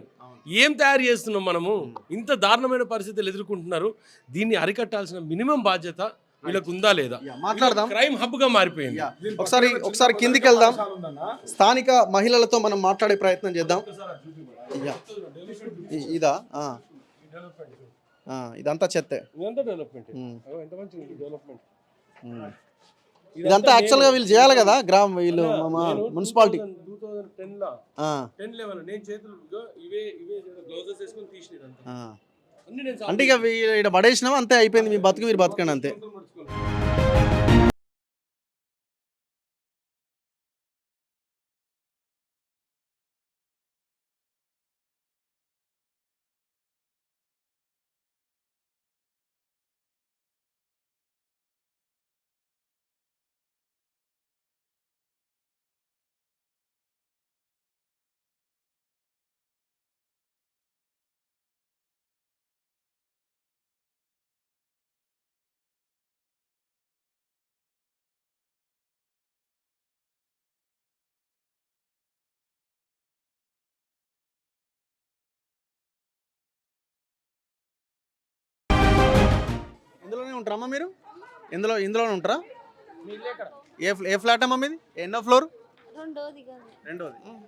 ఏం తయారు చేస్తున్నాం మనము? ఇంత దారుణమైన పరిస్థితులు ఎదుర్కొంటున్నారు. దీన్ని అరికట్టాల్సిన మినిమం బాధ్యత వీళ్ళకు ఉందా లేదా? మాట్లాడదాం. క్రైమ్ హబ్ గా మారిపోయింది. ఒకసారి కిందికి వెళ్దాం, స్థానిక మహిళలతో మనం మాట్లాడే ప్రయత్నం చేద్దాం. ఇదా ఇదంతా చెత్తే, ఇదంతా యాక్చువల్ గా వీళ్ళు చేయాలి కదా, వీళ్ళు మున్సిపాలిటీ. అంటే ఇక ఇక్కడ పడేసినామా అంతే, అయిపోయింది, మీ బతుకు మీరు బతకండి అంతే. ఇందులోనే ఉంటారమ్మా మీరు? ఇందులోనే ఉంటారా? ఏ ఫ్లాట్ అమ్మా మీది? ఎన్నో ఫ్లోర్? రెండోది.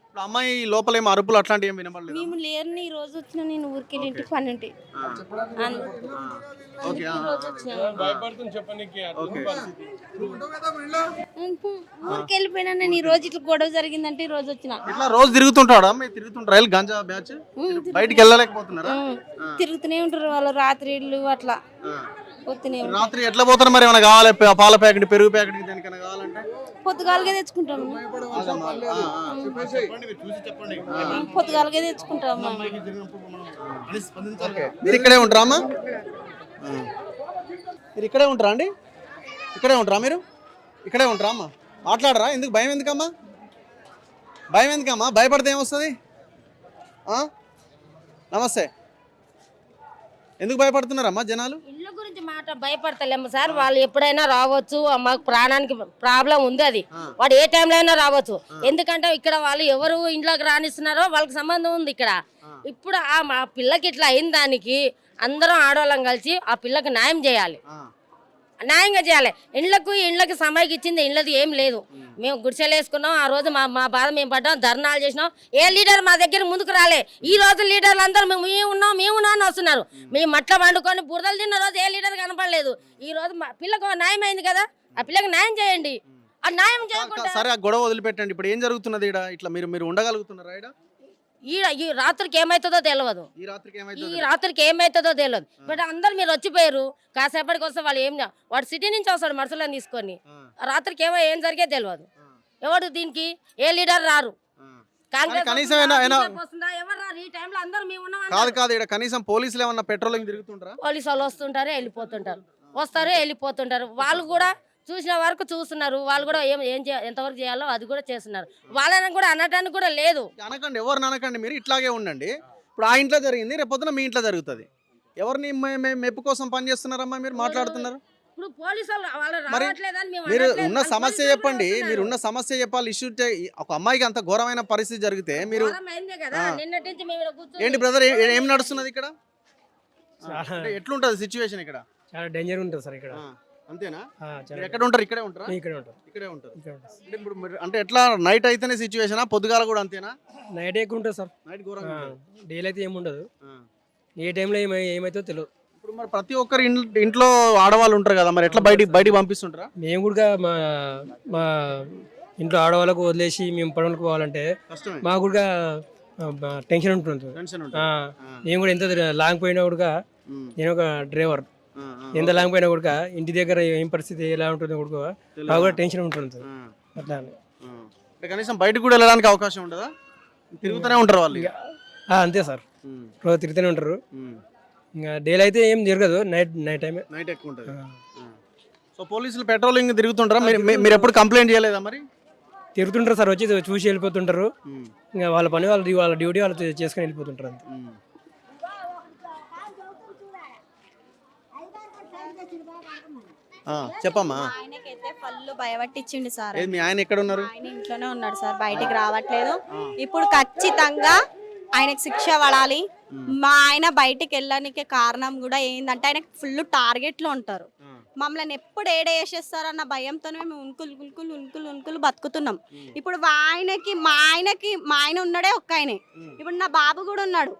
ఇప్పుడు అమ్మాయి లోపల ఏమో అరుపులు అట్లాంటివి ఏం వినపడలేదు? మేము లేరని ఈ రోజు వచ్చిన, నేను ఊరికి ఇంటికి పని ఉంటే ఊరికి వెళ్ళిపోయినా. నేను ఈ రోజు ఇట్లా గొడవ జరిగిందంటే ఈ రోజు వచ్చిన. ఇట్లా రోజు తిరుగుతుంటాడా? మీరు తిరుగుతుంటారా గంజా బ్యాచ్? బయటికి వెళ్ళలేకపోతున్నారా? తిరుగుతూనే ఉంటారు వాళ్ళు, రాత్రిళ్ళు అట్లా. రాత్రి ఎట్లా పోతారు మరి? ఏమైనా కావాలి, పాల ప్యాకెట్, పెరుగు ప్యాకెట్, దేనికైనా కావాలంటే పొద్దుగాలకే తెచ్చుకుంటాము. పొద్దుగాలకే తెచ్చుకుంటాము. మీరు ఇక్కడే ఉంటారా అమ్మా? మీరు ఇక్కడే ఉంటారా అండి? ఇక్కడే ఉంటారా మీరు? ఇక్కడే ఉంటారా అమ్మా? మాట్లాడరా? ఎందుకు భయం? ఎందుకమ్మా భయం? ఎందుకమ్మా భయపడితే ఏమొస్తుంది? నమస్తే. ఎందుకు భయపడుతున్నారమ్మా జనాలు? ఇళ్ళ గురించి మాట భయపడతలేము సార్. వాళ్ళు ఎప్పుడైనా రావచ్చు, మాకు ప్రాణానికి ప్రాబ్లం ఉంది, అది వాడు ఏ టైంలో అయినా రావచ్చు. ఎందుకంటే ఇక్కడ వాళ్ళు ఎవరు ఇంట్లోకి రానిస్తున్నారో వాళ్ళకి సంబంధం ఉంది ఇక్కడ. ఇప్పుడు మా పిల్లకి ఇట్లా అయిన దానికి అందరం ఆడవాళ్ళం కలిసి ఆ పిల్లకి న్యాయం చేయాలి, న్యాయంగా చేయాలి. ఇండ్లకి సమయకి ఇచ్చింది, ఇండ్లది ఏం లేదు. మేము గుడిసెలు వేసుకున్నాం, ఆ రోజు మా బాధ మేము పడ్డాం, ధర్నాలు చేసినాం. ఏ లీడర్ మా దగ్గర ముందుకు రాలే. ఈ రోజు లీడర్లు అందరూ మేము ఉన్నాం అని వస్తున్నారు. మేము మట్ల వండుకొని బురదలు తిన్న రోజు ఏ లీడర్ కనపడలేదు. ఈ రోజు మా పిల్లకు న్యాయం అయింది కదా, ఆ పిల్లకి న్యాయం చేయండి. ఆ న్యాయం చేయకుండా సరే ఆ గొడవ వదిలిపెట్టండి. ఇప్పుడు ఏం జరుగుతున్నది ఇక్కడ? ఇట్లా మీరు ఉండగలుగుతున్నారా ఇక్కడ? ఈ రాత్రికి ఏమైతుందో తెలియదు, బట్ అందరు మీరు వచ్చిపోయారు. కాసేపటికి వస్తే వాళ్ళు వాడు సిటీ నుంచి వస్తాడు మనుషులను తీసుకొని. రాత్రికి ఏం జరిగే తెలియదు. ఎవరు దీనికి ఏ లీడర్ రారు. కనీసం కనీసం పోలీసులు ఏమన్నా పెట్రోలింగ్ తిరుగుతుంటారా? పోలీసు వాళ్ళు వస్తుంటారు, వెళ్ళిపోతుంటారు. వాళ్ళు కూడా చూసిన వరకు చూస్తున్నారు. వాళ్ళు కూడా ఎంతవరకు చేయాలో అది కూడా చేస్తున్నారు. వాళ్ళని కూడా అనటానికి కూడా లేదు. అనకండి, ఎవరిని అనకండి, మీరు ఇట్లాగే ఉండండి. ఇప్పుడు ఆ ఇంట్లో జరిగింది, రేపు పొద్దున మీ ఇంట్లో జరుగుతుంది. ఎవరిని మెప్పు కోసం పని చేస్తున్నారమ్మా మీరు? మాట్లాడుతున్నారు ఇప్పుడు పోలీసులు వాళ్ళు మరి రావట్లేదని మేము మీరు అనట్లేదు. ఉన్న వాళ్ళు సమస్య పోలీసులు చెప్పండి, వస్తున్నారు. మీరు ఉన్న సమస్య చెప్పాలి. ఇష్యూ ఒక అమ్మాయికి అంత ఘోరమైన పరిస్థితి జరిగితే మీరు ఘోరం అయిందే కదా ఆ. నిన్నటి నుంచి మేము ఇక్కడ కూర్చొని ఏంటి బ్రదర్ ఏం నడుస్తున్నది ఇక్కడ? అంటే ఎట్లుంటది సిచ్యువేషన్ ఇక్కడ? చాలా డేంజర్ ఉంటుంది సార్ ఇక్కడ. ఆ, అంతేనా? చాలా మీరు ఎక్కడ ఉంటారు? ఇక్కడే ఉంటారా? ఇక్కడ ఉంటాం. ఇక్కడే ఉంటారు. ఇక్కడ ఉంటాం. అంటే ఇప్పుడు అంటే ఎట్లా నైట్ అయితేనే సిచ్యువేషనా, పొద్దుగాల కూడా అంతేనా? నైట్ ఎక్కువ ఉంటుంది సార్. నైట్ ఘోరంగా ఉంటుంది. డైలీ అయితే ఏముండదు. ఆ. ఏ టైంలో ఏమైతే తెలియదు. ఇప్పుడు మరి ప్రతి ఒక్కరు ఇంట్లో ఆడవాళ్ళు ఉంటారు కదా, మరి ఎట్లా బయటికి పంపిస్తుంటారా? మేము కూడా మా ఇంట్లో ఆడవాళ్ళకు వదిలేసి మేము పనులకు పోవాలంటే కష్టమే, మాకు కూడా టెన్షన్ ఉంటుంది. టెన్షన్ ఆ, ఉంటుంది. నేను కూడా ఎంత లాంగ్ పోయినా కూడా నేను ఒక డ్రైవర్. ఎంత లాంగ్ పోయినా కూడా ఇంటి దగ్గర ఏం పరిస్థితి ఎలా ఉంటుంది కూడా నాకు కూడా టెన్షన్ ఉంటుంది అట్లా అని. అంటే కనీసం బయటకు కూడా వెళ్ళడానికి అవకాశం ఉండదా? తిరుగుతూనే ఉంటారు వాళ్ళు ఇక. అంతే సార్, రోజు తిరుగుతూనే ఉంటారు. ఇంకా డైలీ అయితే ఏం జరగదు, నైట్ టైమే. నైట్ ఎక్కువ ఉంటుంది. సో పోలీసులు పెట్రోలింగ్ తిరుగుతుంటారా? మీరు ఎప్పుడు కంప్లైంట్ చేయలేదా మరి? తిరుగుతుంటారు సార్, వచ్చి చూసి వెళ్ళిపోతుంటారు. ఇంకా వాళ్ళ పని వాళ్ళ డ్యూటీ వాళ్ళు చేసుకొని వెళ్ళిపోతుంటారు అంతే. చెప్పమ్మా. ఆయనకైతే పళ్ళు భయపట్టించిండు సార్. ఏది మీ ఆయన ఎక్కడ ఉన్నారు? ఆయన ఇంట్లోనే ఉన్నాడు సార్, బయటికి రావట్లేదు. ఇప్పుడు ఖచ్చితంగా ఆయనకు శిక్ష పడాలి. మా ఆయన బయటికి వెళ్ళడానికి కారణం కూడా ఏంటంటే ఆయనకు ఫుల్ టార్గెట్లో ఉంటారు. మమ్మల్ని ఎప్పుడు వేసేస్తారన్న భయంతోనే మేము ఉనుకులు బతుకుతున్నాం. ఇప్పుడు మా ఆయన ఉన్నాడే ఒక్క ఆయనే. ఇప్పుడు నా బాబు కూడా ఉన్నాడు.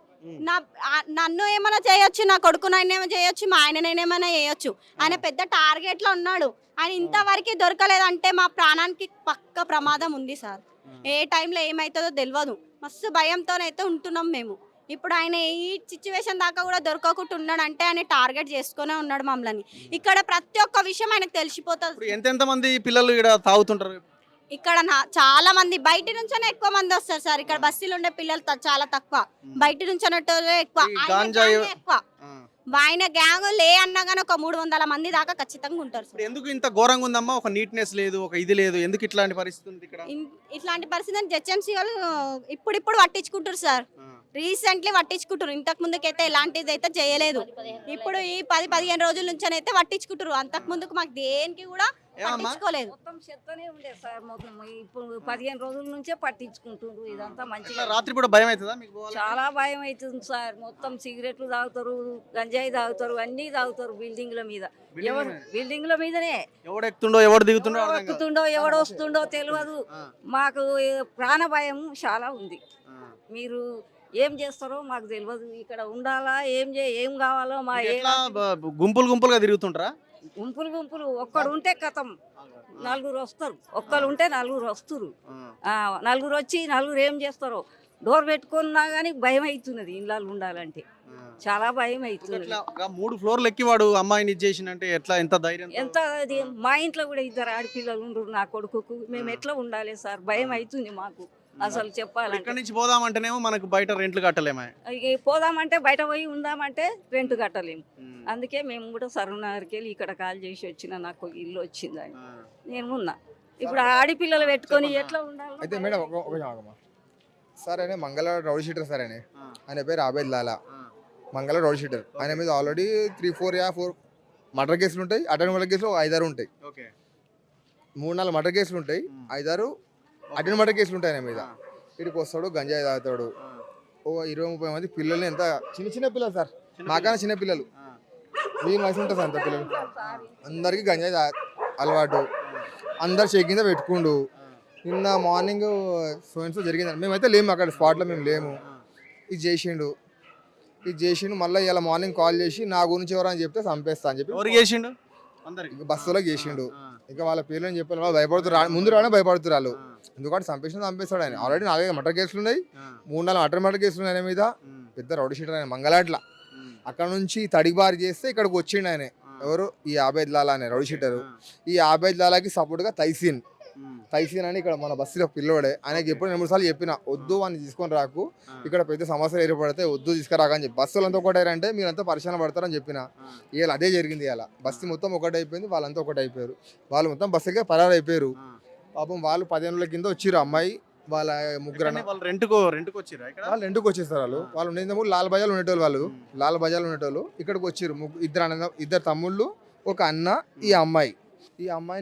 నన్ను ఏమైనా చేయొచ్చు, నా కొడుకునైనా ఏమైనా చేయొచ్చు, మా ఆయననేమైనా చేయొచ్చు. ఆయన పెద్ద టార్గెట్లో ఉన్నాడు. ఆయన ఇంతవరకు దొరకలేదంటే మా ప్రాణానికి పక్క ప్రమాదం ఉంది సార్. ఏ టైంలో ఏమవుతుందో తెలియదు. మస్తు భయంతోనైతే ఉంటున్నాం మేము. ఇప్పుడు ఆయన ఈ సిచ్యువేషన్ దాకా కూడా దొరకకుండా ఉన్నాడంటే ఆయన టార్గెట్ చేసుకునే ఉన్నాడు మమ్మల్ని. ఇక్కడ ప్రతి ఒక్క విషయం ఆయనకు తెలిసిపోతుంది. ఇప్పుడు ఎంత మంది పిల్లలు ఇక్కడ తాగుతుంటారు? ఇక్కడ చాలా మంది బయట నుంచే ఎక్కువ మంది వస్తారు సార్. ఇక్కడ బస్సులు ఉండే పిల్లలు చాలా తక్కువ, బయట నుంచి ఎక్కువ. ఈ గాంజా ఎక్కువ ఆయన గ్యాంగ్ లే అన్నా కానీ ఒక 300 మంది దాకా ఖచ్చితంగా ఉంటారు సార్. ఇప్పుడు ఎందుకు ఇంత ఘోరంగా ఉందమ్మా? ఒక నీట్నెస్ లేదు, ఒక ఇది లేదు, ఎందుకు ఇట్లాంటి పరిస్థితి ఉంది ఇక్కడ? ఇట్లాంటి పరిస్థితి జెచ్ఎంసీ వాళ్ళు ఇప్పుడు పట్టించుకుంటారు సార్. రీసెంట్లీ పట్టించుకుంటారు. ఇంతకు ముందుకైతే ఇలాంటిది అయితే చేయలేదు. ఇప్పుడు ఈ 10-15 రోజుల నుంచి అయితే పట్టించుకుంటారు. అంతకు ముందుకు మాకు దేనికి కూడా పట్టించుకోలేదు. మొత్తం చెత్తనే ఉండే సార్. మొత్తం ఇప్పుడు 15 రోజుల నుంచే పట్టించుకుంటుండ్రు. ఇదంతా మంచిగా రాత్రి కూడా భయం అవుతుందా మీకు? చాలా భయం అవుతుంది సార్. మొత్తం సిగరెట్లు తాగుతారు, గంజాయి తాగుతారు, అన్ని తాగుతారు బిల్డింగ్ల మీద. బిల్డింగ్ల మీదనే ఎవడు ఎక్కుతుండో ఎవడు దిగుతుండో అర్థం కాదు. ఎక్కుతుండో ఎవడు వస్తుండో తెలియదు. మాకు ప్రాణ భయం చాలా ఉంది. మీరు ఏం చేస్తారో మాకు తెలియదు. ఇక్కడ ఉండాలా, ఏం కావాలో మా ఎట్లా గుంపులుగా తిరుగుతుంటారా? గుంపులు ఒక్కడు ఉంటే కథం నలుగురు వస్తారు. ఒక్కరు ఉంటే నలుగురు వస్తారు. నలుగురు వచ్చి నలుగురు ఏం చేస్తారో డోర్ పెట్టుకున్నా కానీ భయం అవుతున్నది. ఇళ్ళలో ఉండాలంటే చాలా భయం అవుతుంది. 3 ఫ్లోర్లు ఎక్కి వాడు అమ్మాయిని ఇచ్చేసిందంటే ఎట్లా? ఎంత ధైర్యం? ఎంత అది. మా ఇంట్లో కూడా 2 ఆడపిల్లలు ఉండరు నా కొడుకుకు. మేము ఎట్లా ఉండాలి సార్? భయం అవుతుంది మాకు అసలు చెప్పాలంటే. ఇక్కడ నుంచి పోదామంటేనేమో మనకు బయట రెంట్లు కట్టలేమా? పోదామంటే బయట పోయి ఉందామంటే రెంట్ కట్టలేము. అందుకే మేము కూడా సరూనగర్కి వెళ్ళి ఇక్కడ కాల్ చేసి వచ్చిన. నాకు ఇల్లు వచ్చిందని నేను ఉన్నా. ఇప్పుడు ఆడపిల్లలు పెట్టుకొని ఎట్లా ఉండాలి? అయితే మేడం ఒక సార్ ఆయన మంగళ రౌడీ షీటర్ సార్. ఆయన పేరు ఆబేద్ లాలా. మంగళ రౌడీ షీటర్. ఆయన మీద ఆల్రెడీ 3-4 మర్డర్ కేసులు ఉంటాయి. అటెండ్ మర్డర్ కేసులు 5-6 ఉంటాయి. 3-4 మర్డర్ కేసులు ఉంటాయి. 5-6 అటెండ్ మర్డర్ కేసులు ఉంటాయి ఆయన మీద. ఇక్కడికి వస్తాడు, గంజాయి తాగుతాడు. 20-30 మంది పిల్లల్ని, ఎంత చిన్న పిల్లలు సార్, మాకన్నా చిన్న పిల్లలు, మీ వయసు ఉంటుంది సార్. అంత పిల్లలు అందరికీ గంజాయి అలవాటు. అందరు షేక్ కింద పెట్టుకుండు. నిన్న మార్నింగ్ సో జరిగింది. మేమైతే లేము అక్కడ స్పాట్లో, మేము లేము. ఇది చేసిండు మళ్ళీ ఇలా మార్నింగ్ కాల్ చేసి నా గురించి ఎవరని చెప్తే చంపేస్తా అని చెప్పి బస్సులోకి చేసిండు. ఇంకా వాళ్ళ పేర్లు అని చెప్పాలి. వాళ్ళు భయపడుతున్నారు, ముందు రావడం భయపడుతున్నారు వాళ్ళు. ఎందుకంటే చంపేస్తాడు ఆయన. ఆల్రెడీ 4 మర్డర్ కేసులు ఉన్నాయి, 3-4 మర్డర్ కేసులు ఆయన మీద. పెద్ద రౌడీ షీటర్ ఆయన మంగళాట్ల. అక్కడ నుంచి తడిబారి చేస్తే ఇక్కడికి వచ్చిండు ఆయన. ఎవరు? ఈ ఆబేద్ లాలా అనే రౌడీ షీటరు. ఈ ఆబేద్ లాలాకి సపోర్ట్గా తైసీన్ అని ఇక్కడ మన బస్సులో పిల్లోడే. ఆయనకి ఎప్పుడు 2-3 సార్లు చెప్పిన, వద్దు అని తీసుకొని రాకు, ఇక్కడ పెద్ద సమస్యలు ఏర్పడితే వద్దు తీసుకురాకని చెప్పి. బస్సులు అంతా ఒకటారంటే మీరంతా పరిశాన పడతారని చెప్పిన. ఇవాళ అదే జరిగింది. ఇలా బస్సు మొత్తం ఒకటైపోయింది, వాళ్ళంతా ఒకటైపోయారు. వాళ్ళు మొత్తం బస్సుకే పరారు అయిపోయారు. పాపం వాళ్ళు 15 రోజుల కింద వచ్చిర్రు. అమ్మాయి వాళ్ళ ముగ్గురు రెంట్కి వచ్చేస్తారు. వాళ్ళు ఉండేందుకు లాల్ బజార్లో ఉండేటోళ్ళు. ఇక్కడికి వచ్చిర్రు. 2 తమ్ముళ్ళు, ఒక అన్న, ఈ అమ్మాయి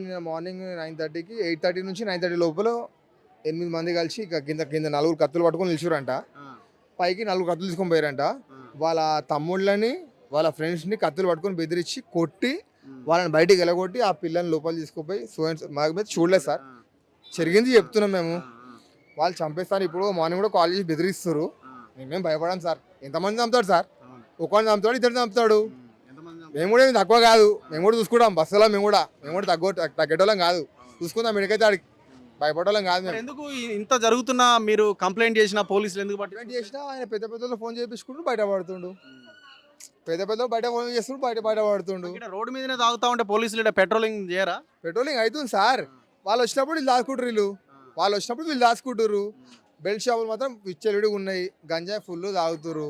నిన్న మార్నింగ్ 9:30కి 8:30 నుంచి 9:30 లోపల 8 మంది కలిసి ఇక కింద 4 కత్తులు పట్టుకొని నిలిచిరంట. పైకి 4 కత్తులు తీసుకొని పోయారంట. వాళ్ళ తమ్ముళ్ళని వాళ్ళ ఫ్రెండ్స్ని కత్తులు పట్టుకొని బెదిరించి కొట్టి వాళ్ళని బయటికి వెళ్ళగొట్టి ఆ పిల్లని లోపల తీసుకుపోయి మాకు మీద చూడలేదు సార్, జరిగింది చెప్తున్నాం మేము. వాళ్ళు చంపేస్తారు. ఇప్పుడు మార్నింగ్ కూడా కాల్ చేసి బెదిరిస్తారు. మేమేం భయపడాం సార్. ఎంతమంది చంపుతాడు సార్? ఒకరిని చంపుతాడు, ఇద్దరు చంపుతాడు. మేము కూడా ఏం తక్కువ కాదు, మేము కూడా చూసుకుంటాం. బస్సులో మేము కూడా తగ్గేటోళ్ళం కాదు, చూసుకుందాం. ఎక్కడికైతే ఆడికి భయపడేవాళ్ళం కాదు మేము. ఎందుకు ఇంత జరుగుతున్నా మీరు కంప్లైంట్ చేసిన పోలీసులు ఎందుకు కంప్లైంట్ చేసినా ఆయన పెద్ద పెద్దలు ఫోన్ చేయించుకుంటూ బయట పడుతుండు. పెద్ద బయట ఫోన్ చేస్తుండు, బయట పడుతుండు. రోడ్డు మీదనే తాగుతా ఉంటే పోలీసులు పెట్రోలింగ్ చేయరా? పెట్రోలింగ్ అవుతుంది సార్. వాళ్ళు వచ్చినప్పుడు వీళ్ళు దాచుకుంటారు. బెల్ట్ షాపులు మాత్రం విచ్చలుడిగా ఉన్నాయి. గంజాయి ఫుల్ తాగుతారు.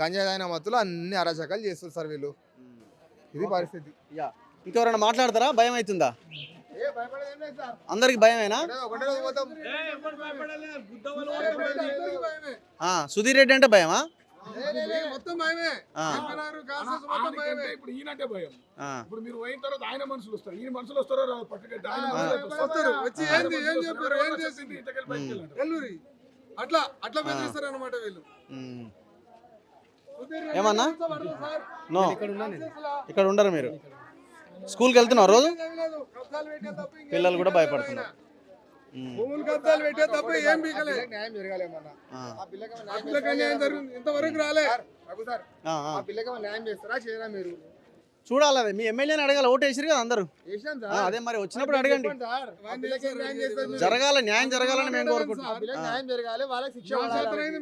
గంజాయి తాగిన మత్తులో అన్ని అరాచకాలు చేస్తారు సార్ వీళ్ళు. ఇది పరిస్థితి. ఇంకెవరైనా మాట్లాడతారా? భయం అవుతుందా? అందరికి భయమేనా? సుధీర్ రెడ్డి అంటే భయమా? మొత్తం భయమే. ఇప్పుడు ఈయనంటే భయం. ఇప్పుడు మీరు పోయిన తర్వాత ఆయన మనుషులు వస్తారు, ఈయన మనుషులు వస్తారో అట్లా బెదిరిస్తారు అనమాట వీళ్ళు. ఏమన్నా నో ఇక్కడ ఉండరు మీరు? స్కూల్కి వెళ్తున్నారు రోజు? పిల్లలు కూడా భయపడుతున్నారు. భూములు కబ్జాలు పెట్టే తప్ప ఏం పీకలే. న్యాయం జరగాలేమన్నా ఇంతవరకు రాలే. న్యాయం చేస్తారా చేయరా? మీరు చూడాలి. అది మీ ఎమ్మెల్యేని అడగాలి. ఓటు వేసారు కదా అందరూ. అదే మరి వచ్చినప్పుడు అడగండి. జరగాలి, న్యాయం జరగాలని మేము కోరుకుంటున్నాం. న్యాయం జరగాలి, వాళ్ళకి శిక్ష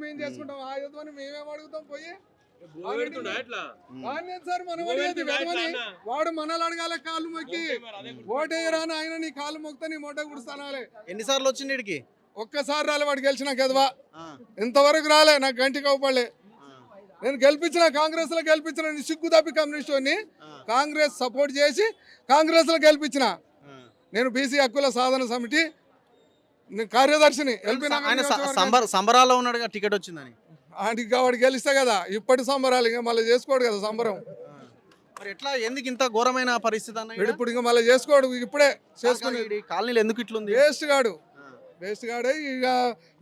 మేము చేసుకుంటాం. ఆ యుద్ధమని మేమేం అడుగుతాం? పోయి సార్ మనం అడిగేది వాడు మనల్ని అడగాలి కాళ్ళు మొక్కి. ఓటేయరా ఆయన, నీ కాళ్ళు మొక్తా నీ మొట్ట గుడిస్తానాలే. ఎన్నిసార్లు వచ్చింది ఇడికి? ఒక్కసారి రాలే వాడు గెలిచిన కదవా. ఇంతవరకు రాలే. నాకు గంటికి అవ్వలే. నేను కాంగ్రెస్ లో గెలిపించిన సిగ్గు తప్పి కమ్యూనిస్టుని కాంగ్రెస్ సపోర్ట్ చేసి కాంగ్రెస్ లో గెలిపించిన. నేను బీసీ హక్కుల సాధన సమితి కార్యదర్శిని. సంబరాల్లో ఉన్నాడుగా టికెట్ వచ్చిందని. వాడు గెలిస్తే కదా ఇప్పటి సంబరాలు, ఇంకా మళ్ళీ చేసుకోడు కదా సంబరం. మరి ఎట్లా, ఎందుకు ఇంత ఘోరమైన పరిస్థితి అన్న? ఇప్పుడు ఇంకా మళ్ళీ చేసుకోడు, ఇప్పుడే చేసుకుని. కాలనీలు ఎందుకు ఇట్లుంది? వేస్ట్ గాడే. ఇక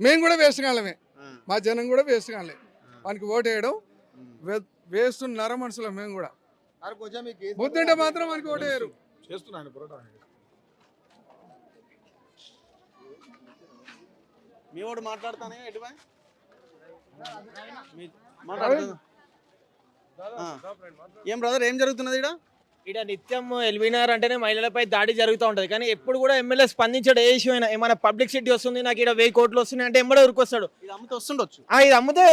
మేము కూడా వేస్ట్ కాలమే, మా జనం కూడా వేస్ట్ కాలే. వానికి ఓటు వేయడం వేస్ట్ నర మనుషులు మేము కూడా. బుద్ధి ఉంటే మాత్రం వానికి ఓటు వేయరు. చేస్తున్నాను మీ వాడు మాట్లాడతానే ఎటువా ఏం బ్రదర్, ఏం జరుగుతున్నది ఇక్కడ నిత్యం ఎల్బీనగర్ అంటేనే మహిళలపై దాడి జరుగుతూ ఉంటుంది. కానీ ఎప్పుడు కూడా ఎమ్మెల్యే స్పందించాడు. ఏ ఇష్యూ అయినా ఏమైనా పబ్లిసిటీ వస్తుంది, నాకు ఇక్కడ 1000 కోట్లు వస్తున్నాయి అంటే ఎంబడే ఉరికొస్తాడు. ఇది వస్తుండొచ్చు. ఇది అమ్మితే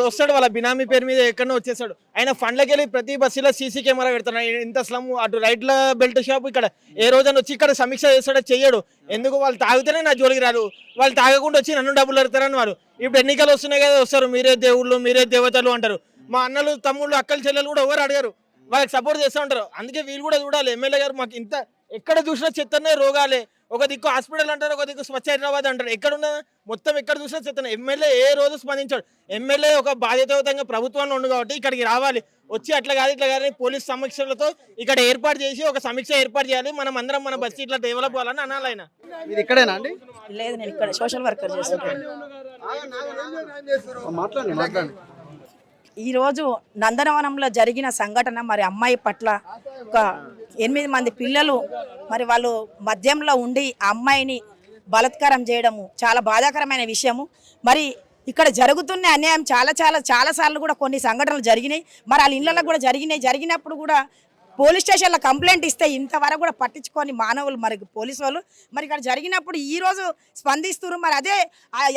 వస్తాడు, వాళ్ళ బినామీ పేరు మీద ఎక్కడో వచ్చేస్తాడు. ఆయన ఫండ్లకి వెళ్ళి ప్రతి బస్సులో సీసీ కెమెరా పెడతాడు. ఇంత స్లమ్ అటు రైట్ల బెల్ట్ షాప్ ఇక్కడ ఏ రోజైనా వచ్చి ఇక్కడ సమీక్ష చేస్తాడో చెయ్యడు. ఎందుకు? వాళ్ళు తాగితేనే నా జోలికి రారు, వాళ్ళు తాగకుండా వచ్చి నన్ను డబ్బులు అడతారని వారు. ఇప్పుడు ఎన్నికలు వస్తున్నాయి కదా, వస్తారు మీరే దేవుళ్ళు మీరే దేవతలు అంటారు. మా అన్నలు తమ్ముళ్ళు అక్కలు చెల్లెలు కూడా ఎవరు అడగారు, వాళ్ళకి సపోర్ట్ చేస్తూ ఉంటారు. అందుకే వీళ్ళు కూడా చూడాలి. ఎమ్మెల్యే గారు మాకు ఇంత ఎక్కడ చూసినా చెత్తనే రోగాలే. ఒక దిక్కు హాస్పిటల్ అంటారు, ఒక దిక్కు స్వచ్ఛ హైదరాబాద్ అంటారు. ఎక్కడున్నా మొత్తం ఎక్కడ చూసినా చెత్తనే. ఎమ్మెల్యే ఏ రోజు స్పందించాడు. ఎమ్మెల్యే ఒక బాధ్యతాయుతంగా ప్రభుత్వంలో ఉండు కాబట్టి ఇక్కడికి రావాలి, వచ్చి అట్లా కాదు ఇట్లా కాదు పోలీస్ సమీక్షలతో ఇక్కడ ఏర్పాటు చేసి ఒక సమీక్ష ఏర్పాటు చేయాలి. మనం అందరం మన బస్సు ఇట్లా డెవలప్ అవ్వాలని అనాలి. ఆయన మీరు ఇక్కడేనా అండి? లేదు, నేను ఇక్కడ సోషల్ వర్కర్ చేస్తున్నాను. మాట్లాడండి. ఈరోజు నందనవనంలో జరిగిన సంఘటన, మరి అమ్మాయి పట్ల ఒక 8 మంది పిల్లలు మరి వాళ్ళు మద్యంలో ఉండి ఆ అమ్మాయిని బలాత్కారం చేయడము చాలా బాధాకరమైన విషయము. మరి ఇక్కడ జరుగుతున్న అన్యాయం చాలా సార్లు కూడా కొన్ని సంఘటనలు జరిగినాయి. మరి వాళ్ళ ఇళ్ళలో కూడా జరిగినప్పుడు కూడా పోలీస్ స్టేషన్లో కంప్లైంట్ ఇస్తే ఇంతవరకు కూడా పట్టించుకొని మానవులు మరి పోలీసు వాళ్ళు మరి ఇక్కడ జరిగినప్పుడు ఈరోజు స్పందిస్తున్నారు. మరి అదే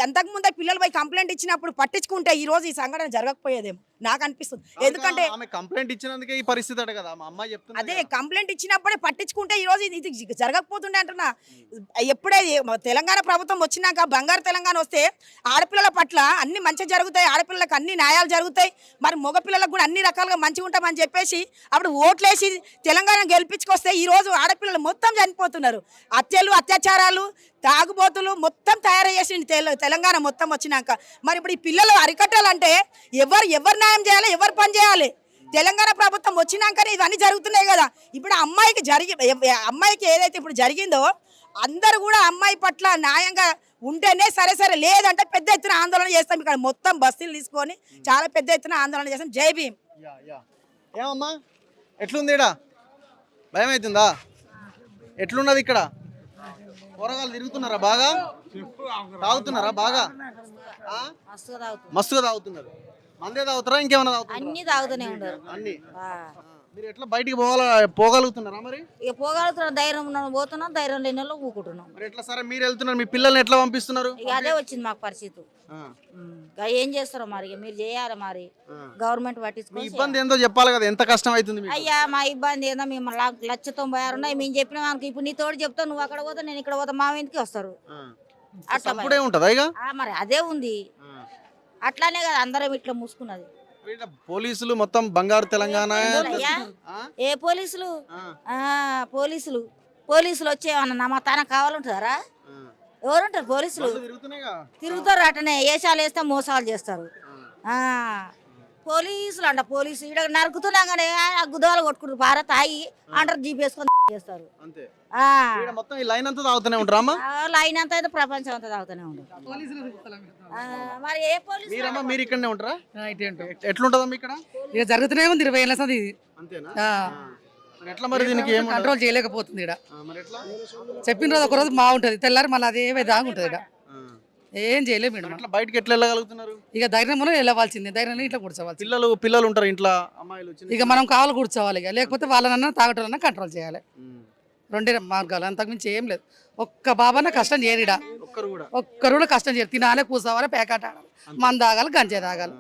అంతకుముందే పిల్లలు పోయి కంప్లైంట్ ఇచ్చినప్పుడు పట్టించుకుంటే ఈరోజు ఈ సంఘటన జరగకపోయేదేమో నాకు అనిపిస్తుంది. ఎందుకంటే కంప్లైంట్ ఇచ్చినందుకే ఈ పరిస్థితి అట కదా, మా అమ్మాయి చెప్తుంది. అదే కంప్లైంట్ ఇచ్చినప్పుడే పట్టించుకుంటే ఈరోజు ఇది జరగకపోతుండే అంటున్నా. ఎప్పుడే తెలంగాణ ప్రభుత్వం వచ్చినాక బంగారు తెలంగాణ వస్తే ఆడపిల్లల పట్ల అన్ని మంచి జరుగుతాయి, ఆడపిల్లలకు అన్ని న్యాయాలు జరుగుతాయి, మరి మగపిల్లలకు కూడా అన్ని రకాలుగా మంచిగా ఉంటామని చెప్పేసి అప్పుడు ఓట్లేసి తెలంగాణ గెలిపించుకొస్తే ఈరోజు ఆడపిల్లలు మొత్తం చనిపోతున్నారు. హత్యలు అత్యాచారాలు తాగుబోతులు మొత్తం తయారు చేసింది తెలంగాణ మొత్తం వచ్చినాక. మరి ఇప్పుడు ఈ పిల్లలు అరికట్టాలంటే ఎవరు న్యాయం చేయాలి, ఎవరు పని చేయాలి? తెలంగాణ ప్రభుత్వం వచ్చినాకనే ఇవన్నీ జరుగుతున్నాయి కదా. ఇప్పుడు అమ్మాయికి ఏదైతే ఇప్పుడు జరిగిందో అందరూ కూడా అమ్మాయి పట్ల న్యాయంగా ఉంటేనే సరే లేదంటే పెద్ద ఎత్తున ఆందోళన చేస్తాం. ఇక్కడ మొత్తం బస్సులు తీసుకొని చాలా పెద్ద ఎత్తున ఆందోళన చేస్తాం. జై భీమ్. ఏమమ్మా ఎట్లుంది ఇక్కడ? భయం అవుతుందా? ఎట్లున్నది ఇక్కడ? కూరగాయలు తిరుగుతున్నారా బాగా? తాగుతున్నారా బాగా? మస్తుగా తాగుతున్నారు. మందే తాగుతారా ఇంకేమైనా తాగుతారా? అన్ని తాగుతూనే ఉండరు. అన్ని. మీరు ఎట్లా బయటికి పోగలుగుతున్నారా మరి? ఇక పోగలుగుతున్నాం, ధైర్యం ఉన్నాం, పోతున్నాం, ధైర్యం లేని వాళ్ళు ఊకుంటున్నాం. మరి ఎట్లా సరే మీరు వెళ్తున్నారు, మీ పిల్లల్ని ఎట్లా పంపిస్తున్నారు? ఇక అదే వచ్చింది మాకు పరిస్థితి. ఇక ఏం చేస్తారో మరి, ఇక మీరు చేయాలి మరి, గవర్నమెంట్ మీ పట్టించుకో. ఇబ్బంది ఏందో చెప్పాలి కదా, ఎంత కష్టం అవుతుంది మీకు? అయ్యా మా ఇబ్బంది ఏందో, మేము 1,96,000 ఉన్నాయి, మేము చెప్పిన మనకి ఇప్పుడు నీ తోడు చెప్తావు, నువ్వు అక్కడ పోతావు, నేను ఇక్కడ పోతా, మా ఇంటికి వస్తారు. అట్లా అప్పుడే ఉంటుందా ఇక? మరి అదే ఉంది, అట్లానే కదా అందరం ఇట్లా మూసుకున్నది. పోలీసులు మొత్తం బంగారు తెలంగాణ. ఏ పోలీసులు? పోలీసులు వచ్చేమన్నా నమ్మతాన కావాలంటారా? ఎవరుంటారు పోలీసులు? తిరుగుతారు అటనే, ఏషాలు వేస్తే మోసాలు చేస్తారు. పోలీసులు అంట, పోలీసులు ఇక్కడ నరుకుతున్నా కానీ గుద్దవాళ్ళు కొట్టుకుంటారు, భారత్ తాగి అంటారు, జీప్ వేసుకొని చేస్తారు. మొత్తం ఈ లైన్ అంతా తాగుతూనే ఉంటారా? లైన్ అంతా అయితే ప్రపంచం అంతా తాగుతూనే ఉంటారు. మరి ఏ పోలీసు? మీరు ఇక్కడనే ఉంటారా? ఎట్లుంటదమ్మా ఇక్కడ? ఇక జరుగుతూనే ఉంది 20 ఏళ్ళ సంది ఇది. అంతేనా? ఎట్లా మరి దీనికి కంట్రోల్ చేయలేకపోతుంది ఇక్కడ. చెప్పిన రోజు ఒక రోజు బాగుంటది, తెల్లారి మళ్ళీ అదే విధంగా ఉంటది ఇక్కడ. ఏం చేయలేము మేడం. బయటకి ఎట్లా వెళ్ళగలుగుతున్నారు? ఇక ధైర్యం వెళ్ళవలసిందే, ధైర్యం ఇంట్లో కూర్చోవాలి. పిల్లలు ఉంటారు ఇంట్లో, అమ్మాయిలు. ఇక మనం కావాలి కూర్చోవాలి, ఇక లేకపోతే వాళ్ళనన్నా తాగటోళ్ళన్నా కంట్రోల్ చేయాలి. 2 మార్గాలు, అంతకుమించి ఏం లేదు. ఒక్క బాబాన కష్టం చేయరిడా, ఒక్కరు కూడా కష్టం చేయరు. తినాలి, కూర్చోవాలి, పేకాట ఆడాలి, మన తాగాలి, గంజే తాగాలి.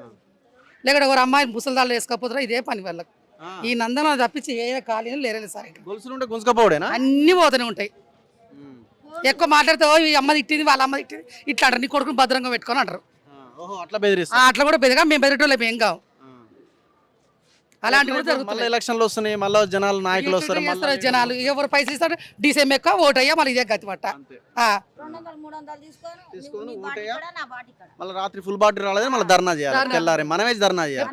లేకపోతే ఒక అమ్మాయిని ముసలిదాళ్ళు వేసుకోపోతారా, ఇదే పని వాళ్ళకి. ఈ నందన తప్పించి ఏ ఖాళీ లేరలేదు సార్. అన్ని పోతూనే ఉంటాయి. ఎక్కువ మాట్లాడితే ఈ అమ్మ తిట్టింది, వాళ్ళ అమ్మ తిట్టింది, ఇట్లా అంటారు, నీ కొడుకుని భద్రంగా పెట్టుకొని అంటారు. అట్లా కూడా బెదగా మేము బెదరటోళ్ళం ఏం కావు. అలాంటివి కూడా జరుగుతుంది. ఎలక్షన్లు వస్తున్నాయి, మళ్ళీ జనాలు నాయకులు వస్తారు, జనాలు ఎవరు పైసలు ఇస్తారు, డీసీఎం ఎక్కువ ఓటు అయ్యా, మళ్ళీ ఇదే గతి పట్ట. 200-300 తీసుకొని మళ్ళీ రాత్రి ఫుల్ బాటిల్ రాలేదు, మళ్ళీ ధర్నా చేయాలి. తెల్లారి మనమే ధర్నా చేయాలి.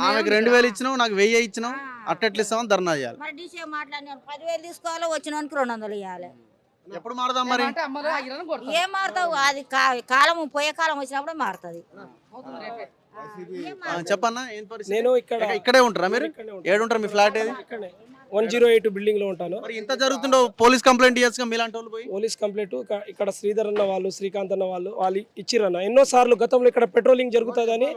ఆమెకు 2000 ఇచ్చినావు, నాకు 1000 ఇచ్చినావు, అట్టెట్లు ఇస్తామని ధర్నా చేయాలి. మరి డీసీఎం మాట్లాడిన 10,000 తీసుకోవాలి, వచ్చినానికి 200 ఇవ్వాలి. ఎప్పుడు మారుదాం మరి? ఏం మారుతావు, అది కాలం పోయే కాలం వచ్చినప్పుడు మారుతుంది. చెప్పన్నా, నేను ఇక్కడే ఉంటారా మీరు? ఏడుంటారు మీ ఫ్లాట్ ఏది? 108 బిల్డింగ్ లో ఉంటాను. మరి ఇంత జరుగుతుండో పోలీస్ కంప్లైంట్ ఇవ్వచ్చు మీలాంటి వాళ్ళు పోయి? పోలీస్ కంప్లైంట్ ఇక్కడ శ్రీధర్ అన్న వాళ్ళు, శ్రీకాంత్ అన్న వాళ్ళు ఇచ్చిరన్న ఎన్నో సార్లు. గతంలో ఇక్కడ పెట్రోలింగ్ జరుగుతుందని,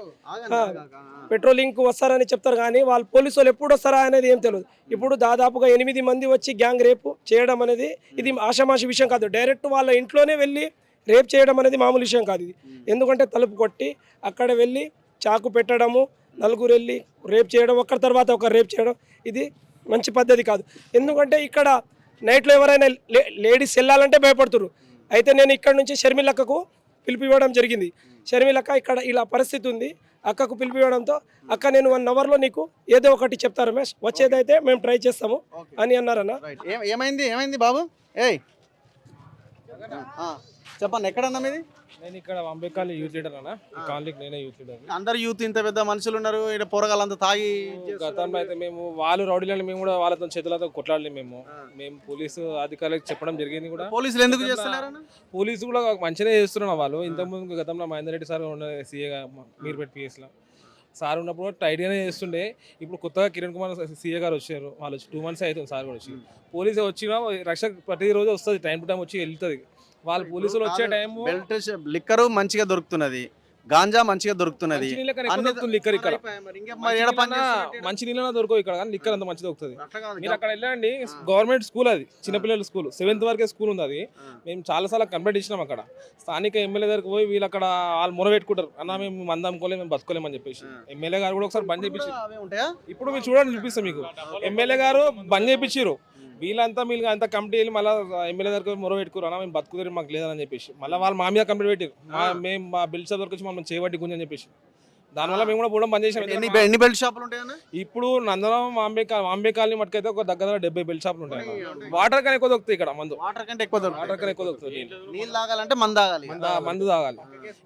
పెట్రోలింగ్ కు వస్తారని చెప్తారు, కానీ వాళ్ళు పోలీసు వాళ్ళు ఎప్పుడు వస్తారా అనేది ఏం తెలియదు. ఇప్పుడు దాదాపుగా 8 మంది వచ్చి గ్యాంగ్ రేపు చేయడం అనేది ఇది ఆషామాషి విషయం కాదు. డైరెక్ట్ వాళ్ళ ఇంట్లోనే వెళ్ళి రేప్ చేయడం అనేది మామూలు విషయం కాదు ఇది. ఎందుకంటే తలుపు కొట్టి అక్కడ వెళ్ళి చాకు పెట్టడము, నలుగురు వెళ్ళి రేప్ చేయడం, ఒకరి తర్వాత ఒకరు రేప్ చేయడం, ఇది మంచి పద్ధతి కాదు. ఎందుకంటే ఇక్కడ నైట్లో ఎవరైనా లేడీస్ వెళ్ళాలంటే భయపడుతున్నారు. అయితే నేను ఇక్కడ నుంచి షర్మిలక్కకు పిలిపివ్వడం జరిగింది. షర్మిలక్క ఇక్కడ ఇలా పరిస్థితి ఉంది, అక్కకు పిలిపివ్వడంతో అక్క నేను 1 అవర్లో నీకు ఏదో ఒకటి చెప్తారు రమేష్, వచ్చేదైతే మేము ట్రై చేస్తాము అని అన్నారన్న. ఏమైంది బాబు? చెప్పండి, ఎక్కడన్నా మీది? నేను ఇక్కడ అంబేద్కర్ యూత్ లీడర్ అన్న, కాలనీకి నేనే యూత్ లీడర్. అందరు యూత్, ఇంత పెద్ద మనుషులు ఉన్నారు ఇక్కడ, పోరగాళ్ళంతా తాగి. గతంలో అయితే మేము వాళ్ళు రౌడీలను మేము కూడా వాళ్ళతో చేతులతో కొట్లాడలేము. మేము పోలీసు అధికారులకు చెప్పడం జరిగింది కూడా. పోలీసులు ఎందుకు చేస్తున్నారు? పోలీసు కూడా మంచిగా చేస్తున్నారు వాళ్ళు. ఇంతకుముందు గతంలో మహేందర్ రెడ్డి సార్ ఉన్న సీఏగా మీర్పేట పిఎస్లో సార్ ఉన్నప్పుడు టైట్గానే చేస్తుండే. ఇప్పుడు కొత్తగా కిరణ్ కుమార్ సీఏ గారు వచ్చారు, వాళ్ళు వచ్చి 2 months అవుతుంది సార్ కూడా వచ్చి. పోలీసు వచ్చినా రక్షణ ప్రతిరోజు వస్తుంది, టైం టు టైం వచ్చి వెళ్తుంది. వాళ్ళు పోలీసులు వచ్చే టైం లిక్కరు మంచిగా దొరుకుతున్నది, గాంజా మంచిగా దొరుకుతున్నది, లిక్కర్ ఇక్కడ మంచి నీళ్ళ దొరకవు ఇక్కడ, కానీ లిక్కర్ అంత మంచి దొరుకుతుంది. మీరు అక్కడ వెళ్ళండి, గవర్నమెంట్ స్కూల్ అది, చిన్నపిల్లల స్కూల్, 7th వరకే స్కూల్ ఉంది అది. మేము చాలాసార్లు కంప్లైంట్ ఇచ్చినాం అక్కడ. స్థానిక ఎమ్మెల్యే దగ్గరికి పోయి వీళ్ళు అక్కడ వాళ్ళు మొరబెట్టుకుంటారు, అన్న మేము మంది అమ్ముకోలేము, మేము బతుకోలేమని చెప్పేసి. ఎమ్మెల్యే గారు కూడా ఒకసారి బంద్ చేయించి, ఇప్పుడు మీరు చూడండి చూపిస్తాం మీకు, ఎమ్మెల్యే గారు బంద్ చేయించారు. వీళ్ళంతా వీళ్ళు అంతా కమిటీ వెళ్ళి మళ్ళీ ఎమ్మెల్యే దగ్గర మొర పెట్టుకురు, అన్న మేము బతుకుతారు మాకు లేదని చెప్పేసి. మళ్ళీ వాళ్ళు మా మీద కంప్లీట్ పెట్టారు, మేము మా బిల్ షాప్ దగ్గర వచ్చి మమ్మల్ని చేయబట్టి గుంజని చెప్పేసి. దానివల్ల మేము కూడా పోవడం బంద్ చేసాం. ఎన్ని బెల్ట్ షాపులు ఉంటాయన్న? ఇప్పుడు నందనం మాంబే కాలనీ మటుకైతే ఒక దగ్గర 70 బెల్ట్ షాపులు ఉంటాయి. వాటర్ కానీ ఎక్కువ దొరుకుతాయి ఇక్కడ, మందు వాటర్ కంటే ఎక్కువ దొరుకుతుంది. నీళ్ళు తాగాలంటే మందు తాగాలి, మందు తాగాలి.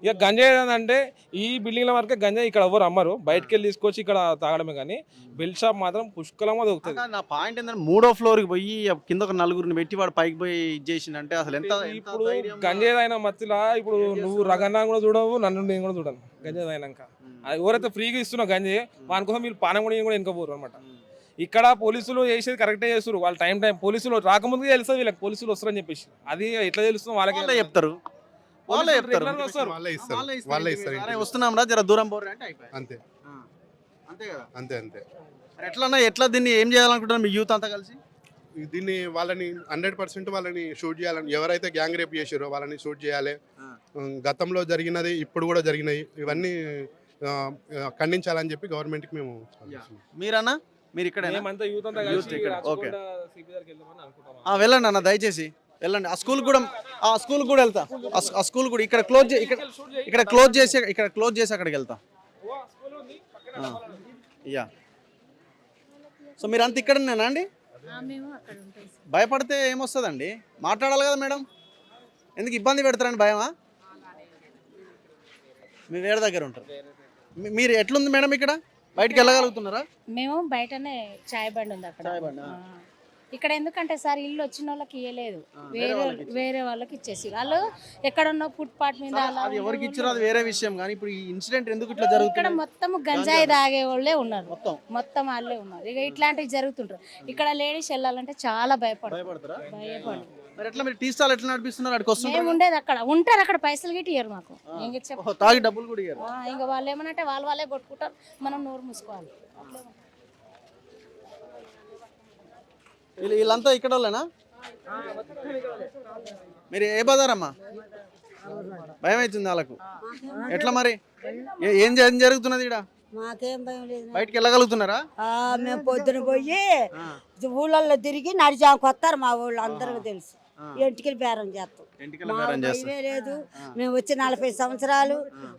ఇక గంజాయి ఏంటంటే ఈ బిల్డింగ్ల వరకే గంజాయి ఇక్కడ ఎవరు అమ్మరు, బయటకు వెళ్ళి తీసుకొచ్చి ఇక్కడ తాగడమే. కానీ బెల్ షాప్ మాత్రం పుష్కలంగా దొరుకుతుంది. నా పాయింట్ ఏంటంటే 3వ ఫ్లోర్కి పోయి కింద ఒక నలుగురిని పెట్టి వాడు పైకి పోయి ఇది చేసిందంటే అసలు ఎంత ఇప్పుడు గంజాయి అయిన మత్తులా ఇప్పుడు నువ్వు రగన్నా కూడా చూడవు, నన్ను నేను కూడా చూడను. గంజాయి అయినాక అది ఎవరైతే ఫ్రీగా ఇస్తున్నా గంజాయి వాని కోసం మీరు పానం కూడా వెనుకపోరు అనమాట. ఇక్కడ పోలీసులు చేసేది కరెక్టే చేస్తారు. వాళ్ళు టైం పోలీసులు రాకముందుగా తెలుస్తుంది వీళ్ళకి పోలీసులు వస్తారని చెప్పేసి. అది ఎట్లా తెలుస్తుంది వాళ్ళకే చెప్తారు, వాళ్ళే చెప్తారు. అరే వస్తున్నాం రా జర దూరం పోరు అంటే అయిపోయి అంతే అంతే కదా. అంతే అంతే ఎట్లా దీన్ని ఏం చేయాలనుకుంటున్నారు మీ యూత్ అంతా కలిసి? దీన్ని వాళ్ళని 100% వాళ్ళని షూట్ చేయాలని, ఎవరైతే గ్యాంగ్ రేప్ చేసారో వాళ్ళని షూట్ చేయాలి. గతంలో జరిగినది ఇప్పుడు కూడా జరిగినాయి, ఇవన్నీ ఖండించాలని చెప్పి గవర్నమెంట్కి మేము మీరన్నా మీరు ఇక్కడ మేమంతా యూత్ అంతా కలిసి ఓకే సిపి దగ్గరికి వెళ్దామని అనుకుంటాం. వెళ్ళండి అన్న, దయచేసి వెళ్ళండి. ఆ స్కూల్ కూడా వెళ్తా. ఆ స్కూల్ కూడా ఇక్కడ క్లోజ్ చేసి అక్కడికి వెళ్తా. యా. సో మీరు అంత ఇక్కడనేనా అండి? భయపడితే ఏమొస్తుందండి, మాట్లాడాలి కదా మేడం. ఎందుకు ఇబ్బంది పెడతారండి, భయమా? మీ వేరే దగ్గర ఉంటారు. మీరు ఎట్లుంది మేడం ఇక్కడ, బయటికి వెళ్ళగలుగుతున్నారా? మేము బయటనే చాయ్ బండి ఉంది అక్కడ. ఇక్కడ ఎందుకంటే సార్ ఇల్లు వచ్చిన వాళ్ళకి ఇవ్వలేదు, వేరే వాళ్ళకి ఇచ్చేసి వాళ్ళు ఎక్కడున్న ఫుట్పాత్ మీద అది ఎవరికి ఇచ్చారో అది వేరే విషయం, కానీ ఇప్పుడు ఈ ఇన్సిడెంట్ ఎందుకు ఇట్లా జరుగుతుంది? ఇక్కడ మొత్తం గంజాయి తాగే వాళ్ళే ఉన్నారు, మొత్తం వాళ్ళే ఉన్నారు. ఇక ఇట్లాంటివి జరుగుతుంటారు. ఇక్కడ లేడీస్ వెళ్ళాలంటే చాలా భయపడతారు. మరి ఎట్లా మీరు టీ స్టాల్ ఎట్లా నడిపిస్తున్నారు? అక్కడికి వస్తుంది మేము ఉండేది అక్కడ ఉంటారు, అక్కడ పైసలు గిట్టి ఇయ్యరు మాకు. ఇంక తాగి డబ్బులు కూడా ఇయ్యరు. ఇంకా వాళ్ళు ఏమనంటే వాళ్ళే కొట్టుకుంటారు, మనం నోరు మూసుకోవాలి. వీళ్ళంతా ఇక్కడ వాళ్ళేనా? మీరు ఏ బజార్ అమ్మా? భయం అవుతుంది వాళ్ళకు. ఎట్లా మరి ఏం జరుగుతున్నది ఇక్కడ? మాకేం భయం లేదు. బయటికి వెళ్ళగలుగుతున్నారా? మేము పొద్దున పోయి ఊళ్ళల్లో తిరిగి నడిచాకు వస్తారు మా ఊళ్ళో, అందరికి తెలుసు. ఎంటికలు బేరం చేస్తాం, భయమే లేదు. మేము వచ్చి 40 సంవత్సరాలు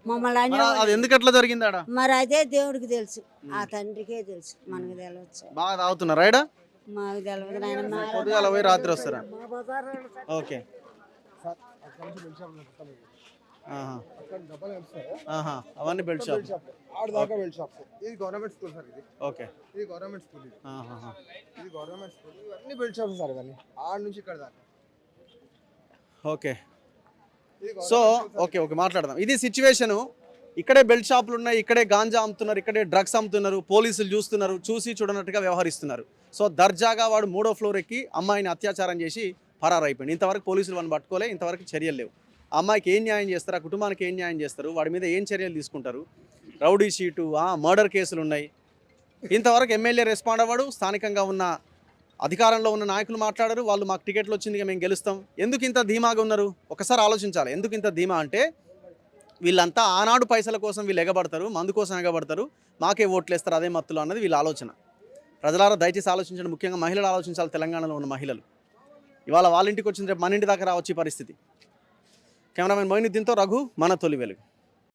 మమ్మల్ని అది ఎందుకు అట్లా జరిగింది ఆడ? మరి అదే దేవుడికి తెలుసు, ఆ తండ్రికే తెలుసు, మనకు తెలియచ్చు. బాగా తాగుతున్నారా ఈడ? మాకు తెలియదు నాయన. పొద్దుగాల పోయి రాత్రి వస్తారా? ఓకే. అవన్నీ బెల్ట్ షాప్. ఇది గవర్నమెంట్ స్కూల్ సార్. ఓకే, ఇది గవర్నమెంట్ స్కూల్. ఇది గవర్నమెంట్ స్కూల్. ఇవన్నీ బెల్ట్ షాప్స్ సార్, ఇవన్నీ ఆడ నుంచి ఇక్కడ దాకా. ఓకే. సో ఓకే మాట్లాడదాం. ఇది సిచ్యువేషను. ఇక్కడే బెల్ట్ షాపులు ఉన్నాయి, ఇక్కడే గాంజా అమ్ముతున్నారు, ఇక్కడే డ్రగ్స్ అమ్ముతున్నారు. పోలీసులు చూస్తున్నారు, చూసి చూడనట్టుగా వ్యవహరిస్తున్నారు. సో దర్జాగా వాడు 3వ ఫ్లోర్ ఎక్కి అమ్మాయిని అత్యాచారం చేసి పరారైపోయింది. ఇంతవరకు పోలీసులు వాడిని పట్టుకోలే, ఇంతవరకు చర్యలు లేవు. ఆ అమ్మాయికి ఏం న్యాయం చేస్తారు, ఆ కుటుంబానికి ఏం న్యాయం చేస్తారు, వాడి మీద ఏం చర్యలు తీసుకుంటారు? రౌడీ షీటు, మర్డర్ కేసులు ఉన్నాయి. ఇంతవరకు ఎమ్మెల్యే రెస్పాండ్ అవ్వడు, స్థానికంగా ఉన్న అధికారంలో ఉన్న నాయకులు మాట్లాడరు. వాళ్ళు మాకు టికెట్లు వచ్చింది మేము గెలుస్తాం. ఎందుకు ఇంత ధీమాగా ఉన్నారు? ఒకసారి ఆలోచించాలి. ఎందుకు ఇంత ధీమా అంటే వీళ్ళంతా ఆనాడు పైసల కోసం వీళ్ళు ఎగబడతారు, మందు కోసం ఎగబడతారు, మాకే ఓట్లు వేస్తారు అదే మత్తులు అన్నది వీళ్ళ ఆలోచన. ప్రజలారా దయచేసి ఆలోచించండి. ముఖ్యంగా మహిళలు ఆలోచించాలి. తెలంగాణలో ఉన్న మహిళలు ఇవాళ వాళ్ళ ఇంటికి వచ్చిన రేపు మన ఇంటి దాకా రావచ్చు ఈ పరిస్థితి. కెమెరామెన్ మొయినుద్దీన్తో రఘు, మన తొలి వెలుగు.